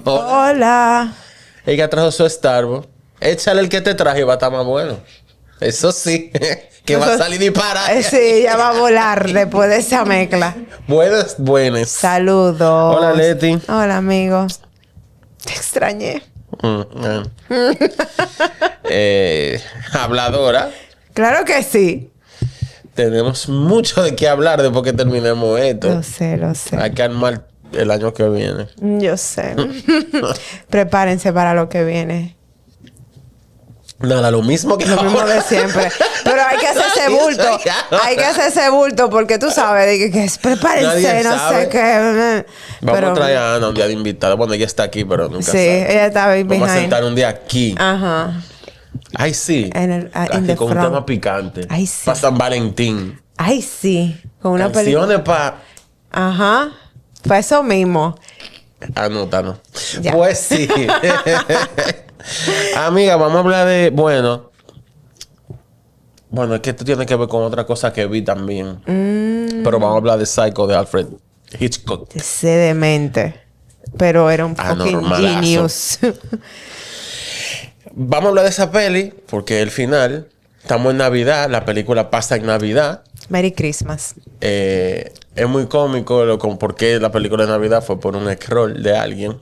Hola. Ella trajo su Starbucks. Échale el que te traje y va a estar más bueno. Eso sí, que va a salir disparado. Sí, ya va a volar después de esa mezcla. Buenas. Saludos. Hola, Leti. Hola, amigo. Te extrañé. Habladora. Claro que sí. Tenemos mucho de qué hablar después que terminemos esto. Lo sé, lo sé. Hay que armar el año que viene. Yo sé. Prepárense para lo que viene. Nada, lo mismo que Lo mismo ahora. de siempre. Pero hay que hacer ese bulto. Hay que hacer ese bulto porque tú sabes de que prepárense, Nadie no sabe. sé qué. Vamos Pero a traer a Ana un día de invitada. Bueno, ella está aquí, pero nunca sí, sabe. ella está ahí Vamos a behind. sentar un día aquí. Ajá. Ay, sí. In Aquí the con un front. tema picante. Ay, sí. Para San Valentín. Ay, sí. Con una película. Canciones para... Ajá. Fue eso mismo. Anótanos. Ya. Pues sí. Amiga, vamos a hablar de... Bueno, es que esto tiene que ver con otra cosa que vi también. Pero vamos a hablar de Psycho de Alfred Hitchcock. Sé de mente. Pero era un fucking Anormalazo. genius. Vamos a hablar de esa peli porque el final... Estamos en Navidad. La película pasa en Navidad. Merry Christmas. Es muy cómico porque la película de Navidad fue por un scroll de alguien.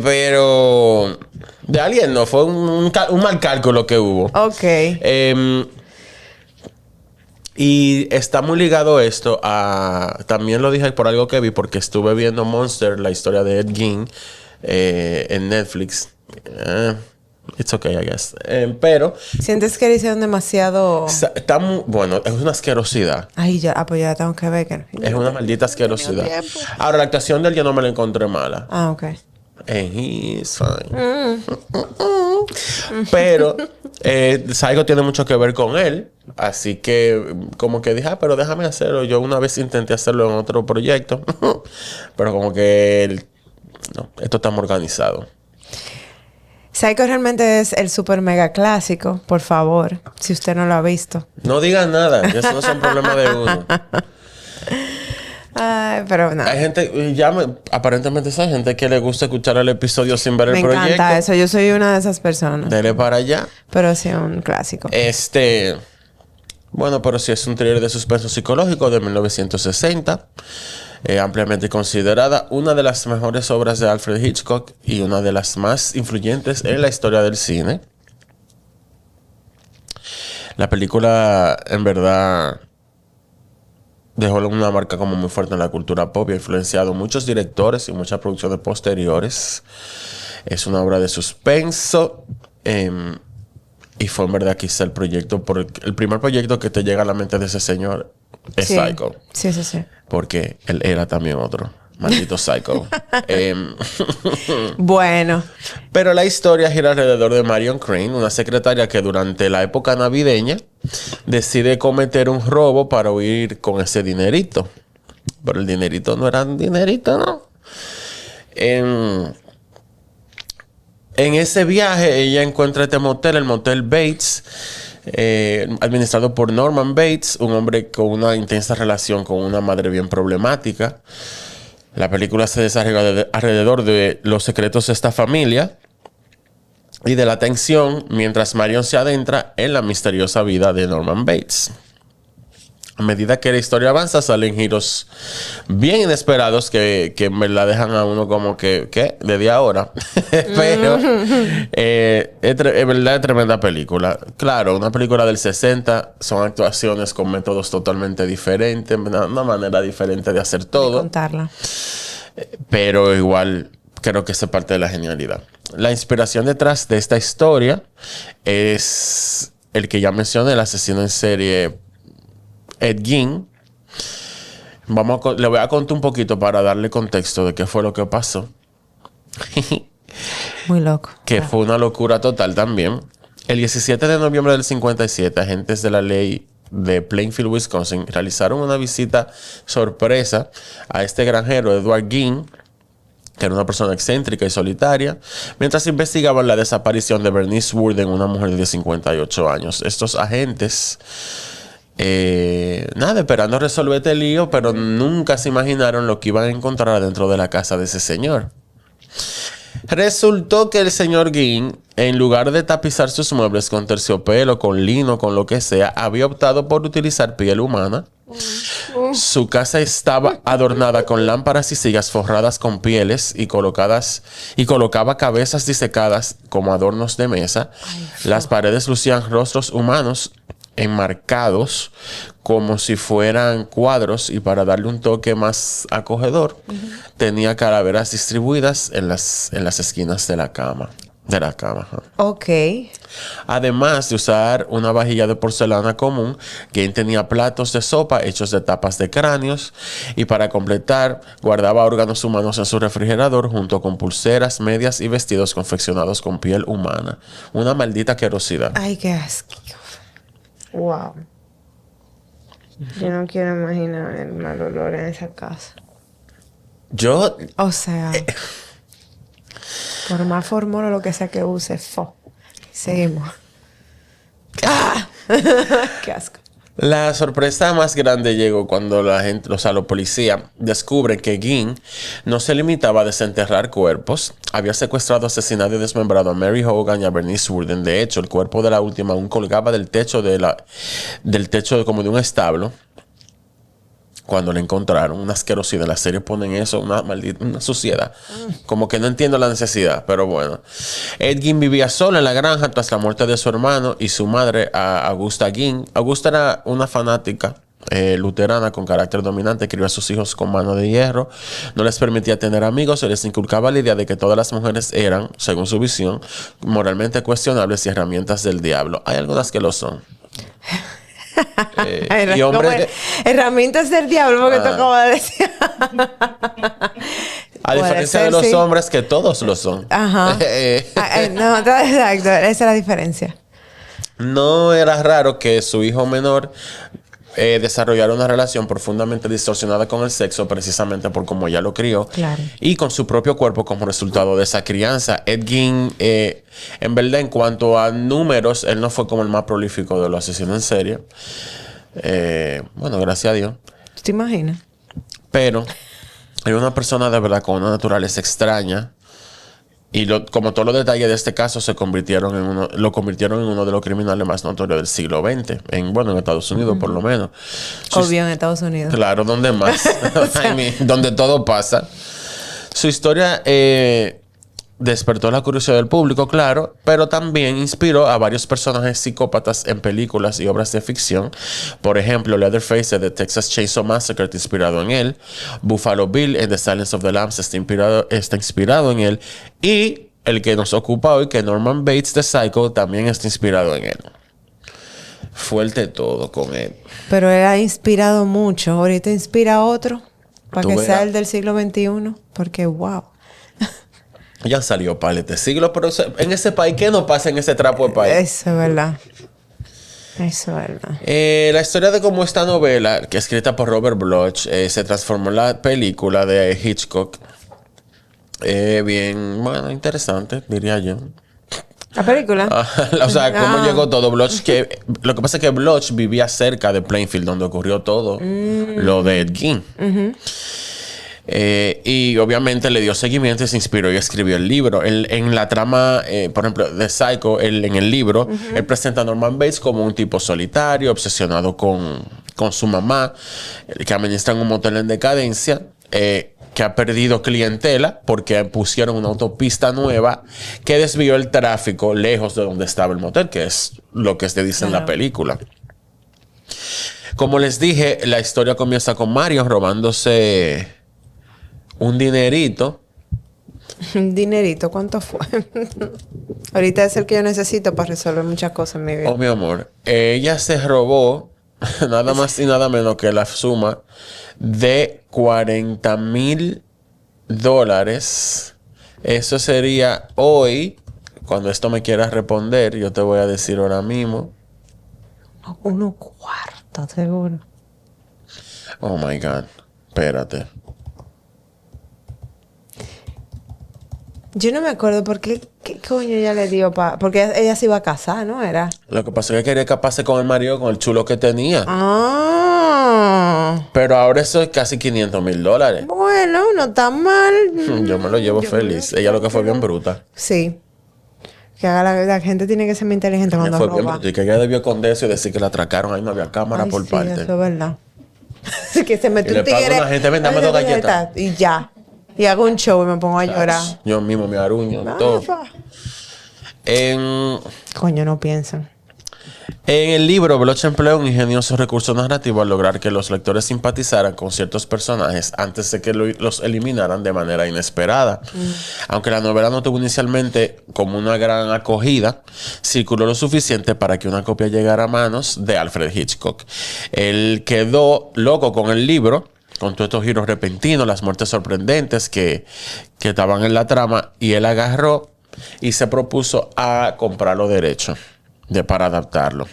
Pero... De alguien no. Fue un mal cálculo que hubo. Ok. Y está muy ligado esto a... También lo dije por algo que vi porque estuve viendo Monster, la historia de Ed Gein, en Netflix. It's okay, I guess. Pero... ¿Sientes que le hicieron demasiado...? Está muy... Bueno, es una asquerosidad. Ay, ya, pues ya tengo que ver que... Es una maldita asquerosidad. Ahora, la actuación de él yo no me la encontré mala. Ah, ok. And he's fine. Pero Psycho tiene mucho que ver con él. Así que como que dije, pero déjame hacerlo. Yo una vez intenté hacerlo en otro proyecto. Pero como que no, esto está muy organizado. Psycho realmente es el super mega clásico, por favor, si usted no lo ha visto. No digan nada, que eso no es un problema de uno. Ay, pero no. Hay gente, aparentemente hay gente que le gusta escuchar el episodio sin ver Me el proyecto. encanta eso, yo soy una de esas personas. Dele para allá. Pero sí, un clásico. Bueno, pero sí es un thriller de suspenso psicológico de 1960. Ampliamente considerada una de las mejores obras de Alfred Hitchcock y una de las más influyentes en la historia del cine. La película, en verdad, dejó una marca como muy fuerte en la cultura pop y ha influenciado muchos directores y muchas producciones posteriores. Es una obra de suspenso. Y fue en verdad quizá el primer proyecto que te llega a la mente de ese señor es Sí. Psycho. Sí. Porque él era también otro maldito Psycho. Bueno. Pero la historia gira alrededor de Marion Crane, una secretaria que durante la época navideña decide cometer un robo para huir con ese dinerito. Pero el dinerito no era un dinerito, ¿no? En ese viaje ella encuentra este motel, el Motel Bates, administrado por Norman Bates, un hombre con una intensa relación con una madre bien problemática. La película se desarrolla alrededor de los secretos de esta familia y de la tensión mientras Marion se adentra en la misteriosa vida de Norman Bates. A medida que la historia avanza, salen giros bien inesperados que en verdad dejan a uno como que, ¿qué? Desde ahora. Pero en verdad es tremenda película. Claro, una película del 60 son actuaciones con métodos totalmente diferentes, una manera diferente de hacer todo. De contarla. Pero igual creo que esa es parte de la genialidad. La inspiración detrás de esta historia es el que ya mencioné, el asesino en serie Ed Gein. Le voy a contar un poquito para darle contexto de qué fue lo que pasó. Muy loco. Que fue una locura total también. El 17 de noviembre del 57, agentes de la ley de Plainfield, Wisconsin, realizaron una visita sorpresa a este granjero, Edward Gein, que era una persona excéntrica y solitaria, mientras investigaban la desaparición de Bernice Worden, una mujer de 58 años. Estos agentes Nada, esperando resolver este lío, pero nunca se imaginaron lo que iban a encontrar dentro de la casa de ese señor. Resultó que el señor Gein, en lugar de tapizar sus muebles con terciopelo, con lino, con lo que sea, había optado por utilizar piel humana. Su casa estaba adornada con lámparas y sillas forradas con pieles y colocaba cabezas disecadas como adornos de mesa. Las paredes lucían rostros humanos enmarcados como si fueran cuadros, y para darle un toque más acogedor, tenía calaveras distribuidas en las esquinas de la cama. Ajá. Ok. Además de usar una vajilla de porcelana común, Gein tenía platos de sopa hechos de tapas de cráneos, y para completar, guardaba órganos humanos en su refrigerador junto con pulseras, medias y vestidos confeccionados con piel humana. Una maldita asquerosidad. Ay, qué asco. Wow. Yo no quiero imaginar el mal olor en esa casa. Yo... O sea, por más formol o lo que sea que use, seguimos. ¡Ah! ¡Qué asco! La sorpresa más grande llegó cuando la gente, o sea, los policías descubren que Gein no se limitaba a desenterrar cuerpos. Había secuestrado, asesinado y desmembrado a Mary Hogan y a Bernice Worden. De hecho, el cuerpo de la última aún colgaba del techo como de un establo. Cuando la encontraron, una asquerosidad. En la serie ponen eso, una suciedad. Como que no entiendo la necesidad, pero bueno. Ed Gein vivía solo en la granja tras la muerte de su hermano y su madre, Augusta Gein. Augusta era una fanática luterana con carácter dominante. Crió a sus hijos con mano de hierro. No les permitía tener amigos. Se les inculcaba la idea de que todas las mujeres eran, según su visión, moralmente cuestionables y herramientas del diablo. Hay algunas que lo son. Y hombres herramientas del diablo, porque tú acabas de decir. A diferencia de los hombres, que todos lo son. Ajá. No, exacto. Esa es la diferencia. No era raro que su hijo menor desarrollara una relación profundamente distorsionada con el sexo, precisamente por cómo ella lo crió. Claro. Y con su propio cuerpo como resultado de esa crianza. Ed Gein, en verdad, en cuanto a números, él no fue como el más prolífico de los asesinos en serie. Bueno, gracias a Dios. ¿Te imaginas? Pero era una persona de verdad con una naturaleza extraña. Y como todos los detalles de este caso lo convirtieron en uno de los criminales más notorios del siglo XX. En Estados Unidos, por lo menos. Obvio, en Estados Unidos. Claro, ¿dónde más? Donde todo pasa. Su historia despertó la curiosidad del público, claro, pero también inspiró a varios personajes psicópatas en películas y obras de ficción. Por ejemplo, Leatherface de The Texas Chainsaw Massacre está inspirado en él. Buffalo Bill en The Silence of the Lambs está inspirado en él. Y el que nos ocupa hoy, que Norman Bates de Psycho, también está inspirado en él. Fuerte todo con él. Pero él ha inspirado mucho. Ahorita inspira a otro para que sea el del siglo XXI. Porque, wow. Ya salió para este siglo, pero en ese país, ¿qué no pasa en ese trapo de país? Eso es verdad. Eso es verdad. La historia de cómo esta novela, que es escrita por Robert Bloch, se transformó en la película de Hitchcock. Bien, interesante, diría yo. ¿La película? O sea, cómo llegó todo. Bloch, lo que pasa es que Bloch vivía cerca de Plainfield, donde ocurrió todo lo de Ed Gein. Y obviamente le dio seguimiento y se inspiró y escribió el libro. En la trama, por ejemplo, de Psycho, en el libro, él presenta a Norman Bates como un tipo solitario, obsesionado con su mamá, que administra en un motel en decadencia, que ha perdido clientela porque pusieron una autopista nueva que desvió el tráfico lejos de donde estaba el motel, que es lo que se dice en la película. Como les dije, la historia comienza con Mario robándose un dinerito. ¿Un dinerito? ¿Cuánto fue? Ahorita es el que yo necesito para resolver muchas cosas en mi vida. Oh, mi amor. Ella se robó nada más y nada menos que la suma de $40,000. Eso sería hoy, cuando esto me quieras responder, yo te voy a decir ahora mismo. Unos cuartos, seguro. Oh, my God. Espérate. Yo no me acuerdo por qué coño ella le dio porque ella se iba a casar, ¿no? Era. Lo que pasa es que quería escaparse con el marido, con el chulo que tenía. Ah. Pero ahora eso es casi $500,000. Bueno, no tan mal. Yo me lo llevo feliz. Ella lo que fue bien bruta. Sí. Que haga la gente tiene que ser muy inteligente Ella cuando fue bien roba. bruta. Y que ella debió esconderse y decir que la atracaron. Ahí no había cámara Ay, por sí, parte. eso es verdad. Que se Y mete le un pago a tigre. una gente, ven, dame 2 galletas. Y ya. Y hago un show y me pongo a llorar. Yo mismo me aruño. Ah, Todo. pa. En Coño, no piensan. el libro, Bloch emplea un ingenioso recurso narrativo al lograr que los lectores simpatizaran con ciertos personajes antes de que los eliminaran de manera inesperada. Aunque la novela no tuvo inicialmente como una gran acogida, circuló lo suficiente para que una copia llegara a manos de Alfred Hitchcock. Él quedó loco con el libro, con todos estos giros repentinos, las muertes sorprendentes que estaban en la trama, y él agarró y se propuso a comprar los derechos para adaptarlo.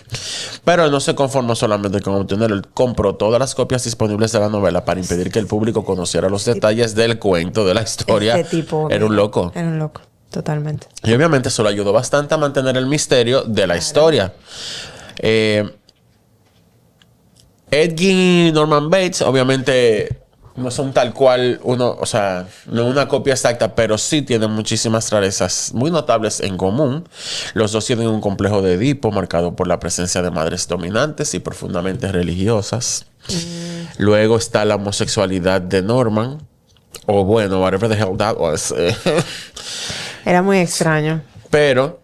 Pero él no se conformó solamente con obtenerlo. Él compró todas las copias disponibles de la novela para impedir que el público conociera los detalles del cuento, de la historia. Este tipo Era un loco. Era un loco, totalmente. Y obviamente eso lo ayudó bastante a mantener el misterio de la historia. Edgin y Norman Bates, obviamente, no son tal cual uno, o sea, no una copia exacta, pero sí tienen muchísimas rarezas muy notables en común. Los dos tienen un complejo de Edipo marcado por la presencia de madres dominantes y profundamente religiosas. Luego está la homosexualidad de Norman, o bueno, whatever the hell that was. Era muy extraño. Pero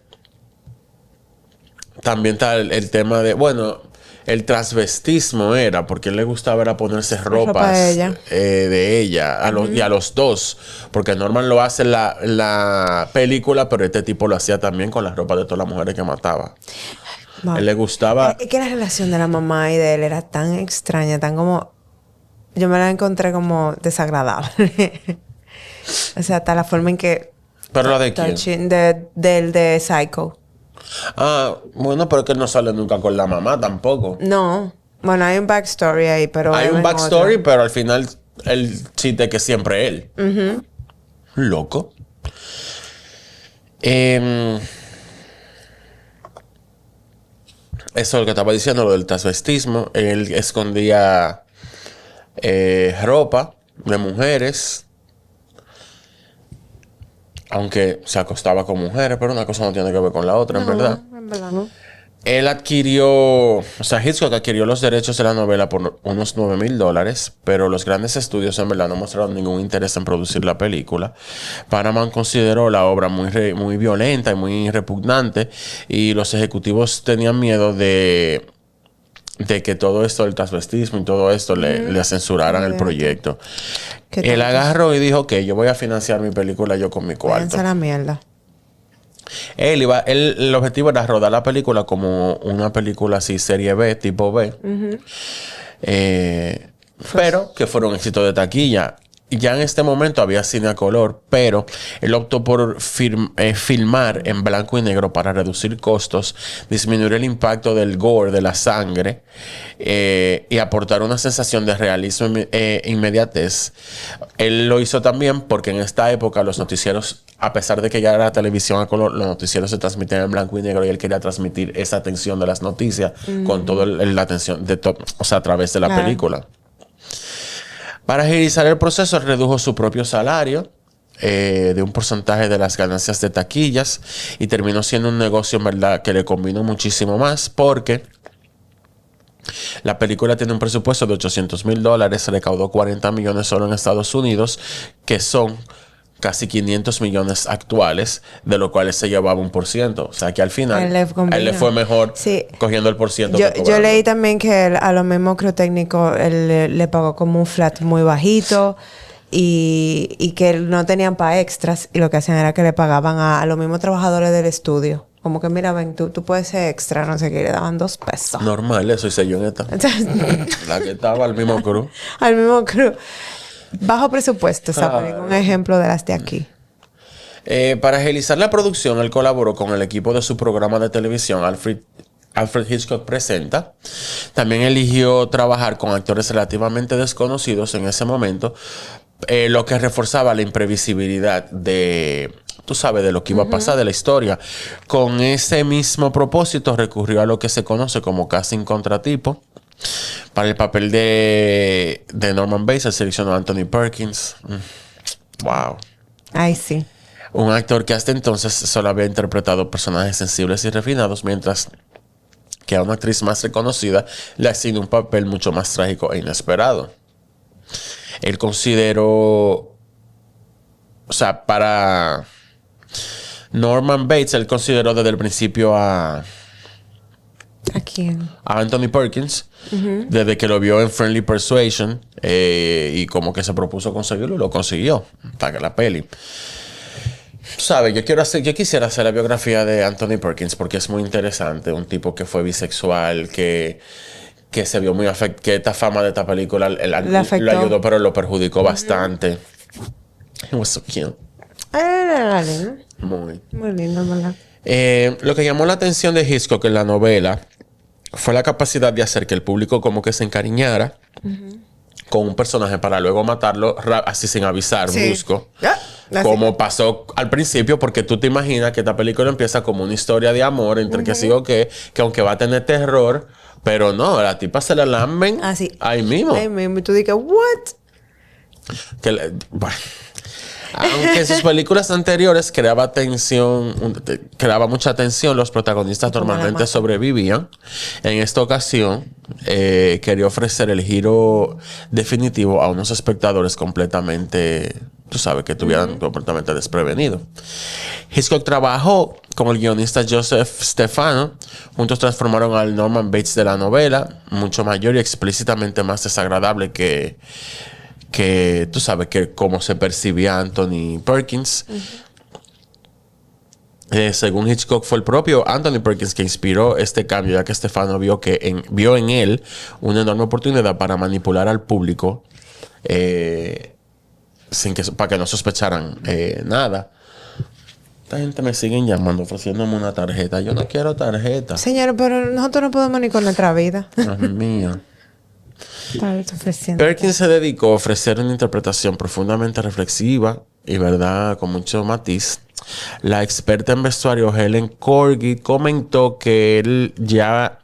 también está el tema de, bueno, el transvestismo era, porque él le gustaba era ponerse ropas de ella. De ella y a los dos. Porque Norman lo hace en la película, pero este tipo lo hacía también con las ropas de todas las mujeres que mataba. Wow. Él le gustaba. Es que la relación de la mamá y de él era tan extraña, tan como... Yo me la encontré como desagradable. O sea, hasta la forma en que... ¿Pero la de quién? Del de Psycho. Ah, bueno, pero que él no sale nunca con la mamá tampoco. No. Bueno, hay un backstory ahí, pero... Hay un en backstory, otra. pero al final el chiste que siempre él. Loco. Eso es lo que estaba diciendo, lo del transvestismo. Él escondía ropa de mujeres, aunque se acostaba con mujeres, pero una cosa no tiene que ver con la otra, en verdad. En verdad, no. Él adquirió, Hitchcock adquirió los derechos de la novela por unos $9,000, pero los grandes estudios en verdad no mostraron ningún interés en producir la película. Paramount consideró la obra muy violenta y muy repugnante, y los ejecutivos tenían miedo de que todo esto del transvestismo y todo esto le censuraran el proyecto. Él agarró y dijo que yo voy a financiar mi película yo con mi cuarto. Váyanse a la mierda. El objetivo era rodar la película como una película así, serie B, tipo B. Pero que fuera un éxito de taquilla. Ya en este momento había cine a color, pero él optó por filmar en blanco y negro para reducir costos, disminuir el impacto del gore, de la sangre, y aportar una sensación de realismo e inmediatez. Él lo hizo también porque en esta época los noticieros, a pesar de que ya era televisión a color, los noticieros se transmitían en blanco y negro, y él quería transmitir esa tensión de las noticias con toda la atención, o sea, a través de la película. Para agilizar el proceso, redujo su propio salario de un porcentaje de las ganancias de taquillas, y terminó siendo un negocio en verdad que le convino muchísimo más, porque la película tiene un presupuesto de $800,000, recaudó 40 millones solo en Estados Unidos, que son casi 500 millones actuales, de lo cual se llevaba 1%. O sea que al final a él le fue mejor cogiendo el %. Yo leí también que a los mismos creotécnicos él le pagó como un flat muy bajito, y que no tenían para extras, y lo que hacían era que le pagaban a los mismos trabajadores del estudio. Como que mira, ven, tú puedes ser extra, no sé qué, y le daban $2. Normal, eso hice yo en esta. La que estaba al mismo crew. Al mismo crew. Bajo presupuesto, ¿sabes? Un ejemplo de las de aquí. Para agilizar la producción, él colaboró con el equipo de su programa de televisión, Alfred Hitchcock Presenta. También eligió trabajar con actores relativamente desconocidos en ese momento, lo que reforzaba la imprevisibilidad de tú sabes, de lo que iba a pasar, de la historia. Con ese mismo propósito recurrió a lo que se conoce como casting contratipo. Para el papel de Norman Bates, se seleccionó a Anthony Perkins. Wow. Ay, sí. Un actor que hasta entonces solo había interpretado personajes sensibles y refinados, mientras que a una actriz más reconocida le asignó un papel mucho más trágico e inesperado. Él consideró... O sea, para Norman Bates, él consideró desde el principio ¿A quién? a Anthony Perkins, desde que lo vio en Friendly Persuasion, y como que se propuso conseguirlo y lo consiguió para la peli. Tú sabes, yo quisiera hacer la biografía de Anthony Perkins porque es muy interesante. Un tipo que fue bisexual, que se vio muy afectado, que esta fama de esta película lo ayudó, pero lo perjudicó bastante. It was so cute. Era lindo. Muy lindo, ¿verdad? Lo que llamó la atención de Hitchcock en la novela fue la capacidad de hacer que el público como que se encariñara con un personaje para luego matarlo así sin avisar, brusco. Como pasó al principio, porque tú te imaginas que esta película empieza como una historia de amor entre que sí o que aunque va a tener terror, pero no, a la tipa se la lamben ahí mismo. Ahí mismo. Y tú dices, ¿what? Bueno. Aunque en sus películas anteriores creaba mucha tensión, los protagonistas normalmente sobrevivían. En esta ocasión, quería ofrecer el giro definitivo a unos espectadores completamente, tú sabes, que estuvieran completamente desprevenidos. Hitchcock trabajó con el guionista Joseph Stefano. Juntos transformaron al Norman Bates de la novela, mucho mayor y explícitamente más desagradable que tú sabes que cómo se percibía Anthony Perkins. Según Hitchcock, fue el propio Anthony Perkins que inspiró este cambio, ya que Stefano vio en él una enorme oportunidad para manipular al público para que no sospecharan nada. Esta gente me siguen llamando, ofreciéndome una tarjeta. Yo no quiero tarjeta. Señor, pero nosotros no podemos ni con nuestra vida. Dios mío. Perkins se dedicó a ofrecer una interpretación profundamente reflexiva y, verdad, con mucho matiz. La experta en vestuario Helen Corgi comentó que él ya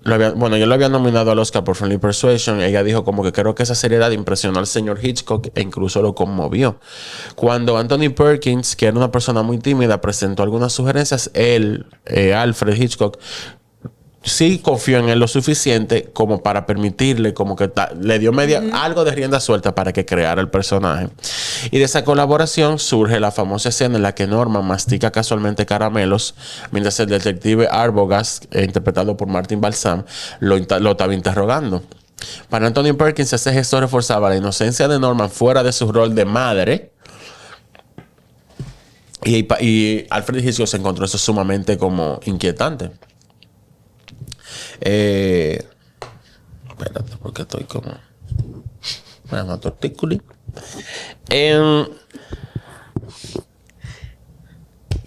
yo lo había nominado al Oscar por Friendly Persuasion. Ella dijo como que creo que esa seriedad impresionó al señor Hitchcock e incluso lo conmovió. Cuando Anthony Perkins, que era una persona muy tímida, presentó algunas sugerencias, Alfred Hitchcock, sí confió en él lo suficiente como para permitirle, como que le dio algo de rienda suelta para que creara el personaje. Y de esa colaboración surge la famosa escena en la que Norman mastica casualmente caramelos mientras el detective Arbogast, interpretado por Martin Balsam, lo estaba interrogando. Para Anthony Perkins, ese gesto reforzaba la inocencia de Norman fuera de su rol de madre. Y Alfred Hitchcock se encontró eso sumamente como inquietante. Espérate, porque estoy como... Bueno, tortículi. ¿Qué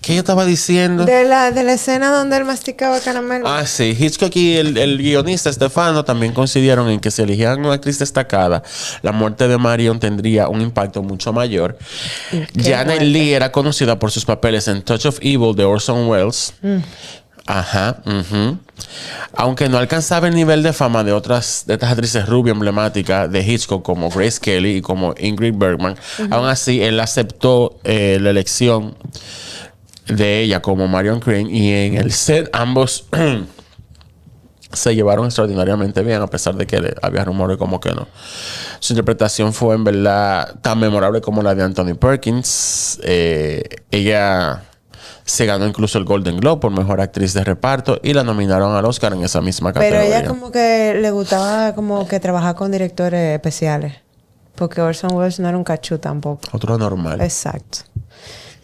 yo estaba diciendo? De la escena donde él masticaba caramelo. Ah, sí. Hitchcock y el guionista Stefano también coincidieron en que si eligieran una actriz destacada, la muerte de Marion tendría un impacto mucho mayor. Janet Leigh era conocida por sus papeles en Touch of Evil de Orson Welles. Aunque no alcanzaba el nivel de fama de estas actrices rubia emblemáticas de Hitchcock como Grace Kelly y como Ingrid Bergman, aún así él aceptó la elección de ella como Marion Crane, y en el set ambos se llevaron extraordinariamente bien, a pesar de que había rumores como que no. Su interpretación fue en verdad tan memorable como la de Anthony Perkins. Ella se ganó incluso el Golden Globe por mejor actriz de reparto y la nominaron al Oscar en esa misma categoría. Pero ella como que le gustaba como que trabajar con directores especiales, porque Orson Welles no era un cachú tampoco. Otro normal. Exacto.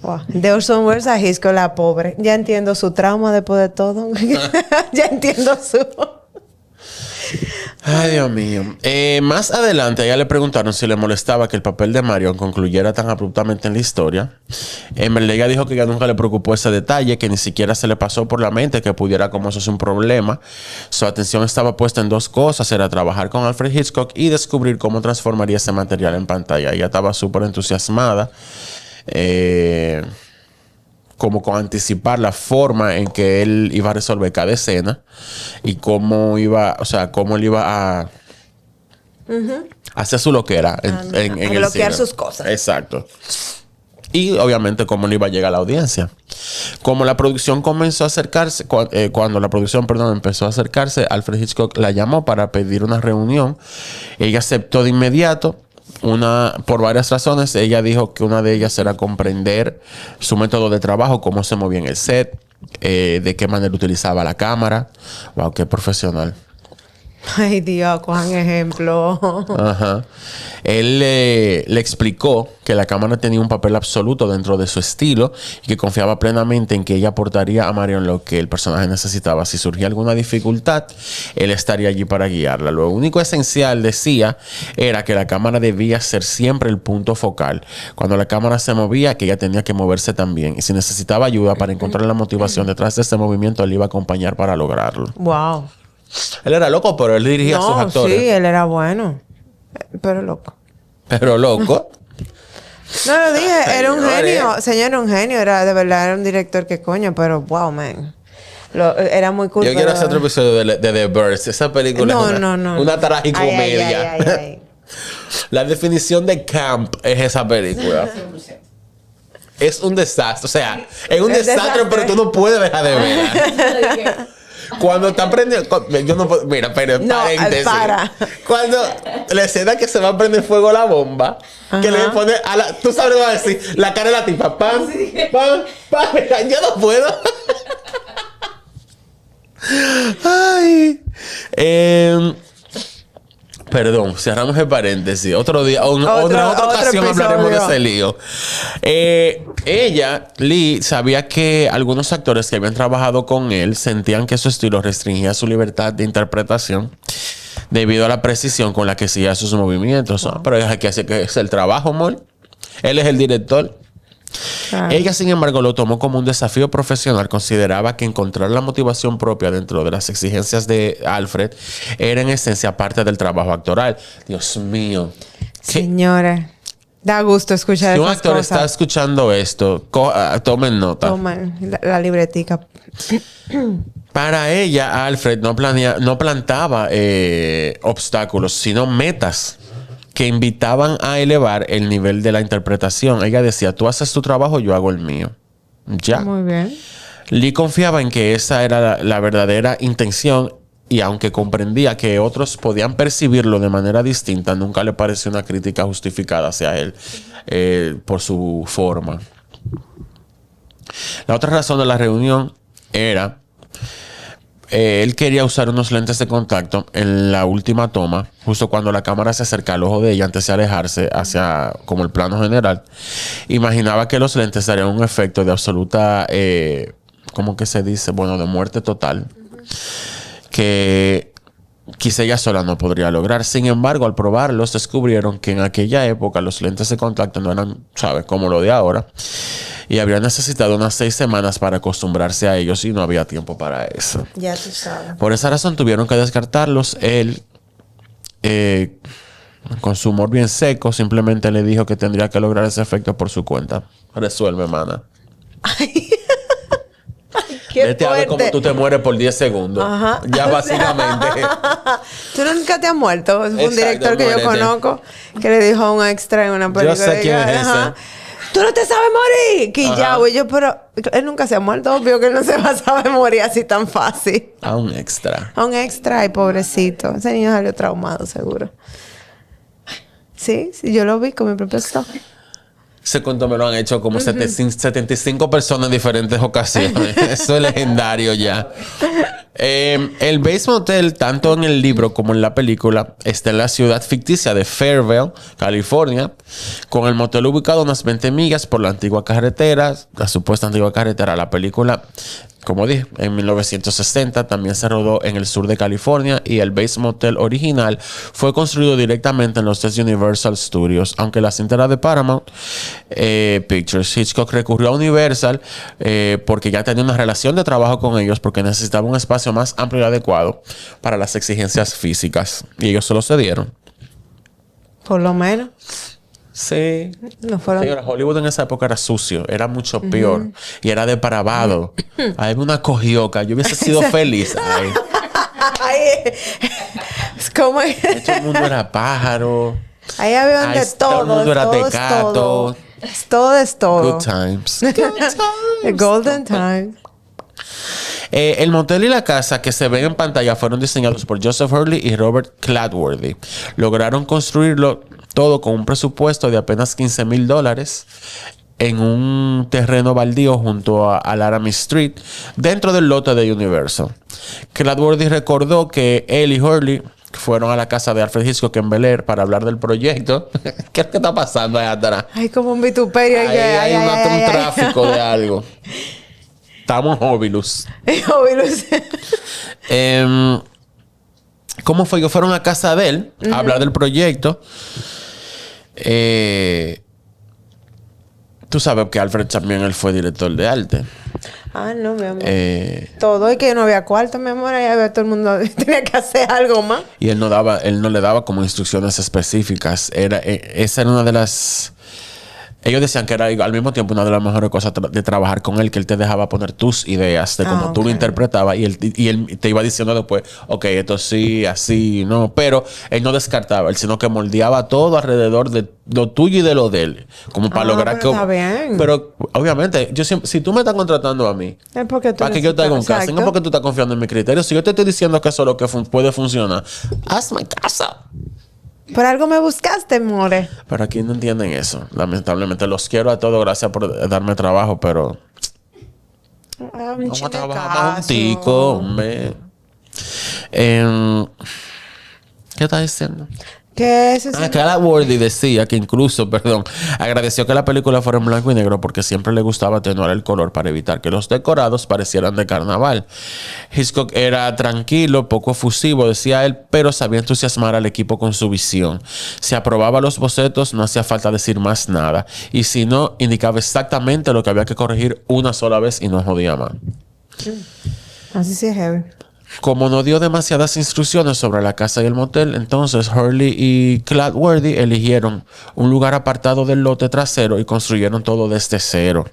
Wow. De Orson Welles a Hitchcock, la pobre. Ya entiendo su trauma después de todo. Ya entiendo su... Ay, Dios mío. Más adelante, a ella le preguntaron si le molestaba que el papel de Marion concluyera tan abruptamente en la historia. En verdad, ella dijo que ya nunca le preocupó ese detalle, que ni siquiera se le pasó por la mente que pudiera como eso ser un problema. Su atención estaba puesta en dos cosas: era trabajar con Alfred Hitchcock y descubrir cómo transformaría ese material en pantalla. Ella estaba súper entusiasmada. como con anticipar la forma en que él iba a resolver cada escena y cómo iba, o sea, cómo él iba a hacer su loquera en el bloquear cine. sus cosas. Exacto. Y obviamente cómo le iba a llegar a la audiencia. Como la producción comenzó a acercarse, cuando la producción, perdón, empezó a acercarse, Alfred Hitchcock la llamó para pedir una reunión. Ella aceptó de inmediato. Por varias razones. Ella dijo que una de ellas era comprender su método de trabajo, cómo se movía en el set, de qué manera utilizaba la cámara. Wow, qué profesional. Ay, Dios, cojan ejemplo. Ajá. Él le explicó que la cámara tenía un papel absoluto dentro de su estilo y que confiaba plenamente en que ella aportaría a Marion lo que el personaje necesitaba. Si surgía alguna dificultad, él estaría allí para guiarla. Lo único esencial, decía, era que la cámara debía ser siempre el punto focal. Cuando la cámara se movía, que ella tenía que moverse también. Y si necesitaba ayuda para encontrar la motivación detrás de ese movimiento, él iba a acompañar para lograrlo. Wow. Él era loco, pero él dirigía a sus actores. Sí, él era bueno. Pero loco. Pero loco. No lo dije, era un Señores. genio. Señor, era un genio. Era de verdad, era un director que coño, pero wow, man. Era muy cool. Yo quiero hacer otro episodio de The Birds. Esa película es una tragicomedia. Ay. La definición de camp es esa película. Es un desastre. O sea, es un desastre, pero tú no puedes dejar de verla. Cuando está prendiendo... Yo no puedo... Mira, pero No, paréntesis. para. Cuando la escena que se va a prender fuego la bomba, que le pone a la... Tú sabes lo que va a decir. La cara de la tipa. Pam, pam, pam. Yo no puedo. Ay. Perdón, cerramos el paréntesis. Otro día, otra ocasión hablaremos de ese lío. Ella, Lee, sabía que algunos actores que habían trabajado con él sentían que su estilo restringía su libertad de interpretación debido a la precisión con la que hacía sus movimientos. Wow. Pero ella que hace que es el trabajo, amor. Él es el director. Claro. Ella, sin embargo, lo tomó como un desafío profesional. Consideraba que encontrar la motivación propia dentro de las exigencias de Alfred era en esencia parte del trabajo actoral. Dios mío. Señora, da gusto escuchar si esas cosas. Si un actor está escuchando esto, tomen nota. Tomen la libretica. Para ella, Alfred no plantaba obstáculos, sino metas que invitaban a elevar el nivel de la interpretación. Ella decía, tú haces tu trabajo, yo hago el mío. Ya. Muy bien. Lee confiaba en que esa era la verdadera intención y aunque comprendía que otros podían percibirlo de manera distinta, nunca le pareció una crítica justificada hacia él por su forma. La otra razón de la reunión era... él quería usar unos lentes de contacto en la última toma, justo cuando la cámara se acerca al ojo de ella antes de alejarse hacia como el plano general. Imaginaba que los lentes darían un efecto de absoluta, ¿cómo que se dice? Bueno, de muerte total. Que quizá ella sola no podría lograr. Sin embargo, al probarlos, descubrieron que en aquella época los lentes de contacto no eran, ¿sabes?, como lo de ahora. Y habría necesitado unas 6 semanas para acostumbrarse a ellos y no había tiempo para eso. Ya tú sabes. Por esa razón tuvieron que descartarlos. Él, con su humor bien seco, simplemente le dijo que tendría que lograr ese efecto por su cuenta. Resuelve, mana. Qué vete a ver cómo tú te mueres por 10 segundos. Ajá. Ya básicamente. Tú nunca te has muerto. Fue un Exacto, director que muérete. Yo conozco que le dijo a un extra en una película. Yo sé quién es ese. Tú no te sabes morir. Que ya, güey. Yo, pero él nunca se ha muerto. Obvio que él no se va a saber morir así tan fácil. A un extra. A un extra, ay, pobrecito. Ese niño salió traumado, seguro. Sí, yo lo vi con mi propio ojos. Ese cuento me lo han hecho como 75 personas en diferentes ocasiones. Eso es legendario ya. El Bates Motel, tanto en el libro como en la película, está en la ciudad ficticia de Fairvale, California, con el motel ubicado a unas 20 millas por la antigua carretera, la supuesta antigua carretera. La película, como dije, en 1960 también se rodó en el sur de California y el Bates Motel original fue construido directamente en los tres Universal Studios. Aunque la cinta era de Paramount Pictures, Hitchcock recurrió a Universal porque ya tenía una relación de trabajo con ellos porque necesitaba un espacio más amplio y adecuado para las exigencias físicas y ellos se lo cedieron. Por lo menos. Sí. No fueron. Señora, Hollywood en esa época era sucio, era mucho peor y era depravado. Ahí me una cogioca, yo hubiese sido feliz. Ay. Ay, es como. Ahí todo el mundo era pájaro. Ahí había Ahí de todo. todo el mundo era todo es tecato. todo. Es todo, es todo. Good times. The golden time. El motel y la casa que se ven en pantalla fueron diseñados por Joseph Hurley y Robert Cladworthy. Lograron construirlo todo con un presupuesto de apenas $15,000 en un terreno baldío junto a Laramie Street, dentro del lote de Universal. Cladworthy recordó que él y Hurley fueron a la casa de Alfred Hitchcock en Bel Air para hablar del proyecto. ¿Qué es que está pasando allá atrás? Hay como un vituperio. Ahí hay un tráfico de algo. Estamos óbilos. ¿Cómo fue? Ellos fueron a casa de él a hablar del proyecto. Tú sabes que Alfred también él fue director de arte. Ah, no, mi amor. Todo y que no había cuarto, mi amor. Ahí había todo el mundo. Tenía que hacer algo más. Y él no le daba como instrucciones específicas. Esa era una de las... Ellos decían que era al mismo tiempo una de las mejores cosas de trabajar con él, que él te dejaba poner tus ideas de cómo tú lo interpretabas y él te iba diciendo después, ok, esto sí, así, no. Pero él no descartaba, él sino que moldeaba todo alrededor de lo tuyo y de lo de él. Como para lograr pero está bien. Pero obviamente, yo siempre, si tú me estás contratando a mí, Es porque tú para que yo te haga un casting, no porque tú estás confiando en mi criterio. Si yo te estoy diciendo que eso es lo que puede funcionar, hazme caso. Por algo me buscaste, more. Pero aquí no entienden eso. Lamentablemente. Los quiero a todos. Gracias por darme trabajo, pero... Vamos a trabajar más juntico, hombre. ¿Qué estás diciendo? ¿Qué es eso? Cladworthy decía que incluso, agradeció que la película fuera en blanco y negro porque siempre le gustaba atenuar el color para evitar que los decorados parecieran de carnaval. Hitchcock era tranquilo, poco efusivo, decía él, pero sabía entusiasmar al equipo con su visión. Si aprobaba los bocetos, no hacía falta decir más nada. Y si no, indicaba exactamente lo que había que corregir una sola vez y no jodía más. Así sí es heavy. Como no dio demasiadas instrucciones sobre la casa y el motel, entonces Hurley y Cladworthy eligieron un lugar apartado del lote trasero y construyeron todo desde cero.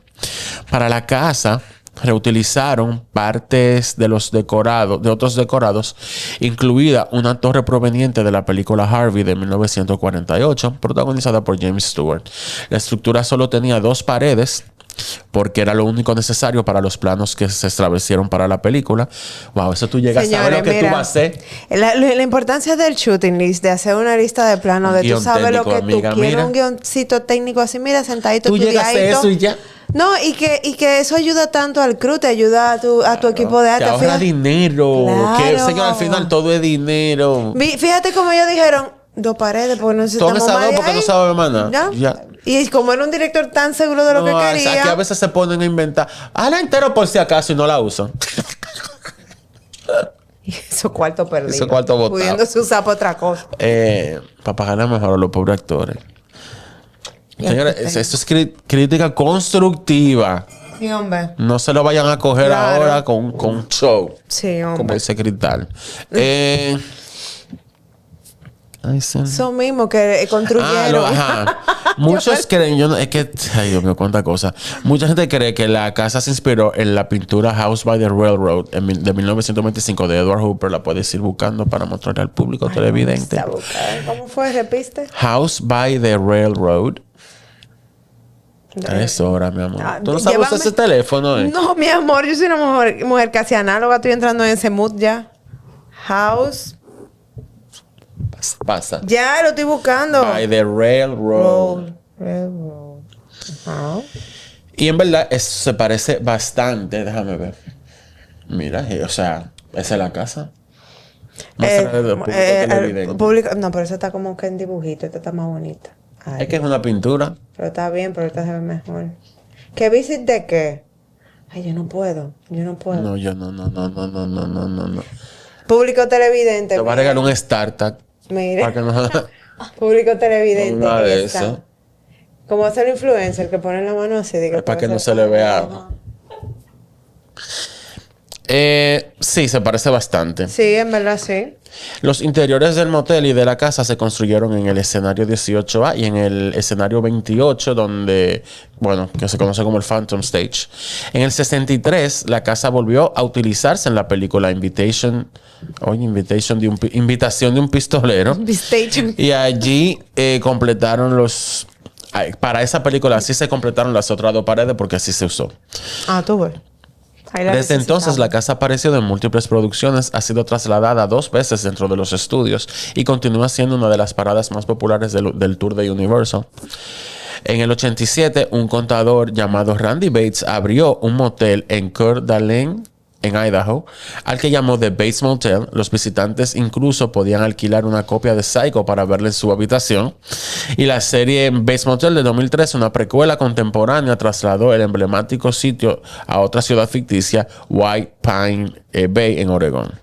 Para la casa, reutilizaron partes de otros decorados, incluida una torre proveniente de la película Harvey de 1948, protagonizada por James Stewart. La estructura solo tenía 2 paredes, porque era lo único necesario para los planos que se establecieron para la película. Wow, eso tú llegas a saber lo que tú vas a hacer. La importancia del shooting list, de hacer una lista de planos, de tú sabes lo que amiga, tú quieres, un guioncito técnico así, mira, sentadito, tú llegas a eso y ya. No, y que eso ayuda tanto al crew, te ayuda a tu equipo de arte. Te ahorra dinero. Claro. Que señor, al final todo es dinero. Fíjate como ellos dijeron, 2 paredes, porque no necesitamos Toma esa 2 porque ahí. no sabe hermana. Ya. Y como era un director tan seguro de lo que quería. Aquí a veces se ponen a inventar. Hazla entero por si acaso y no la usan. Y esos cuartos perdidos. Esos cuartos botados. Pudiéndose usar para otra cosa. Para pagarle mejor a los pobres actores. Señores, esto es crítica constructiva. Sí, hombre. No se lo vayan a coger ahora con show. Sí, hombre. Como dice Cristal. Eso mismo que construyeron. Muchos creen, ay Dios mío, cuánta cosa. Mucha gente cree que la casa se inspiró en la pintura House by the Railroad de 1925 de Edward Hooper. La puedes ir buscando para mostrarle al público televidente. ¿Cómo fue? ¿Repiste? House by the Railroad. Es hora, mi amor. ¿Tú no sabes usar ese teléfono? No, mi amor, yo soy una mujer casi análoga. Estoy entrando en ese mood ya. House. Pasa. Ya lo estoy buscando. By the Railroad. Railroad. Ajá. Y en verdad, eso se parece bastante. Déjame ver. Mira, o sea, esa es la casa. Público, no, pero eso está como que en dibujito. Esta está más bonita. Ay, es que es una pintura. Pero está bien, pero esta se ve mejor. ¿Qué visit de qué? Ay, yo no puedo. No, yo no. Público televidente. Te voy a regalar un startup. Mire. Para que no... Público televidente. Una de eso. Como hacer influencer que pone la mano así. Digo, para que no se le vea. Sí, se parece bastante. Sí, en verdad sí. Los interiores del motel y de la casa se construyeron en el escenario 18A y en el escenario 28, donde, bueno, que se conoce como el Phantom Stage. En el 63, la casa volvió a utilizarse en la película Invitación de un pistolero. Stage. Y allí completaron los... Para esa película así se completaron las otras 2 paredes porque así se usó. Ah, tú ves. Desde entonces, la casa ha aparecido en múltiples producciones, ha sido trasladada 2 veces dentro de los estudios y continúa siendo una de las paradas más populares del tour de Universal. En el 87, un contador llamado Randy Bates abrió un motel en Coeur d'Alene, en Idaho, al que llamó The Bates Motel. Los visitantes incluso podían alquilar una copia de Psycho para verla en su habitación. Y la serie Bates Motel de 2003, una precuela contemporánea, trasladó el emblemático sitio a otra ciudad ficticia, White Pine Bay, en Oregón.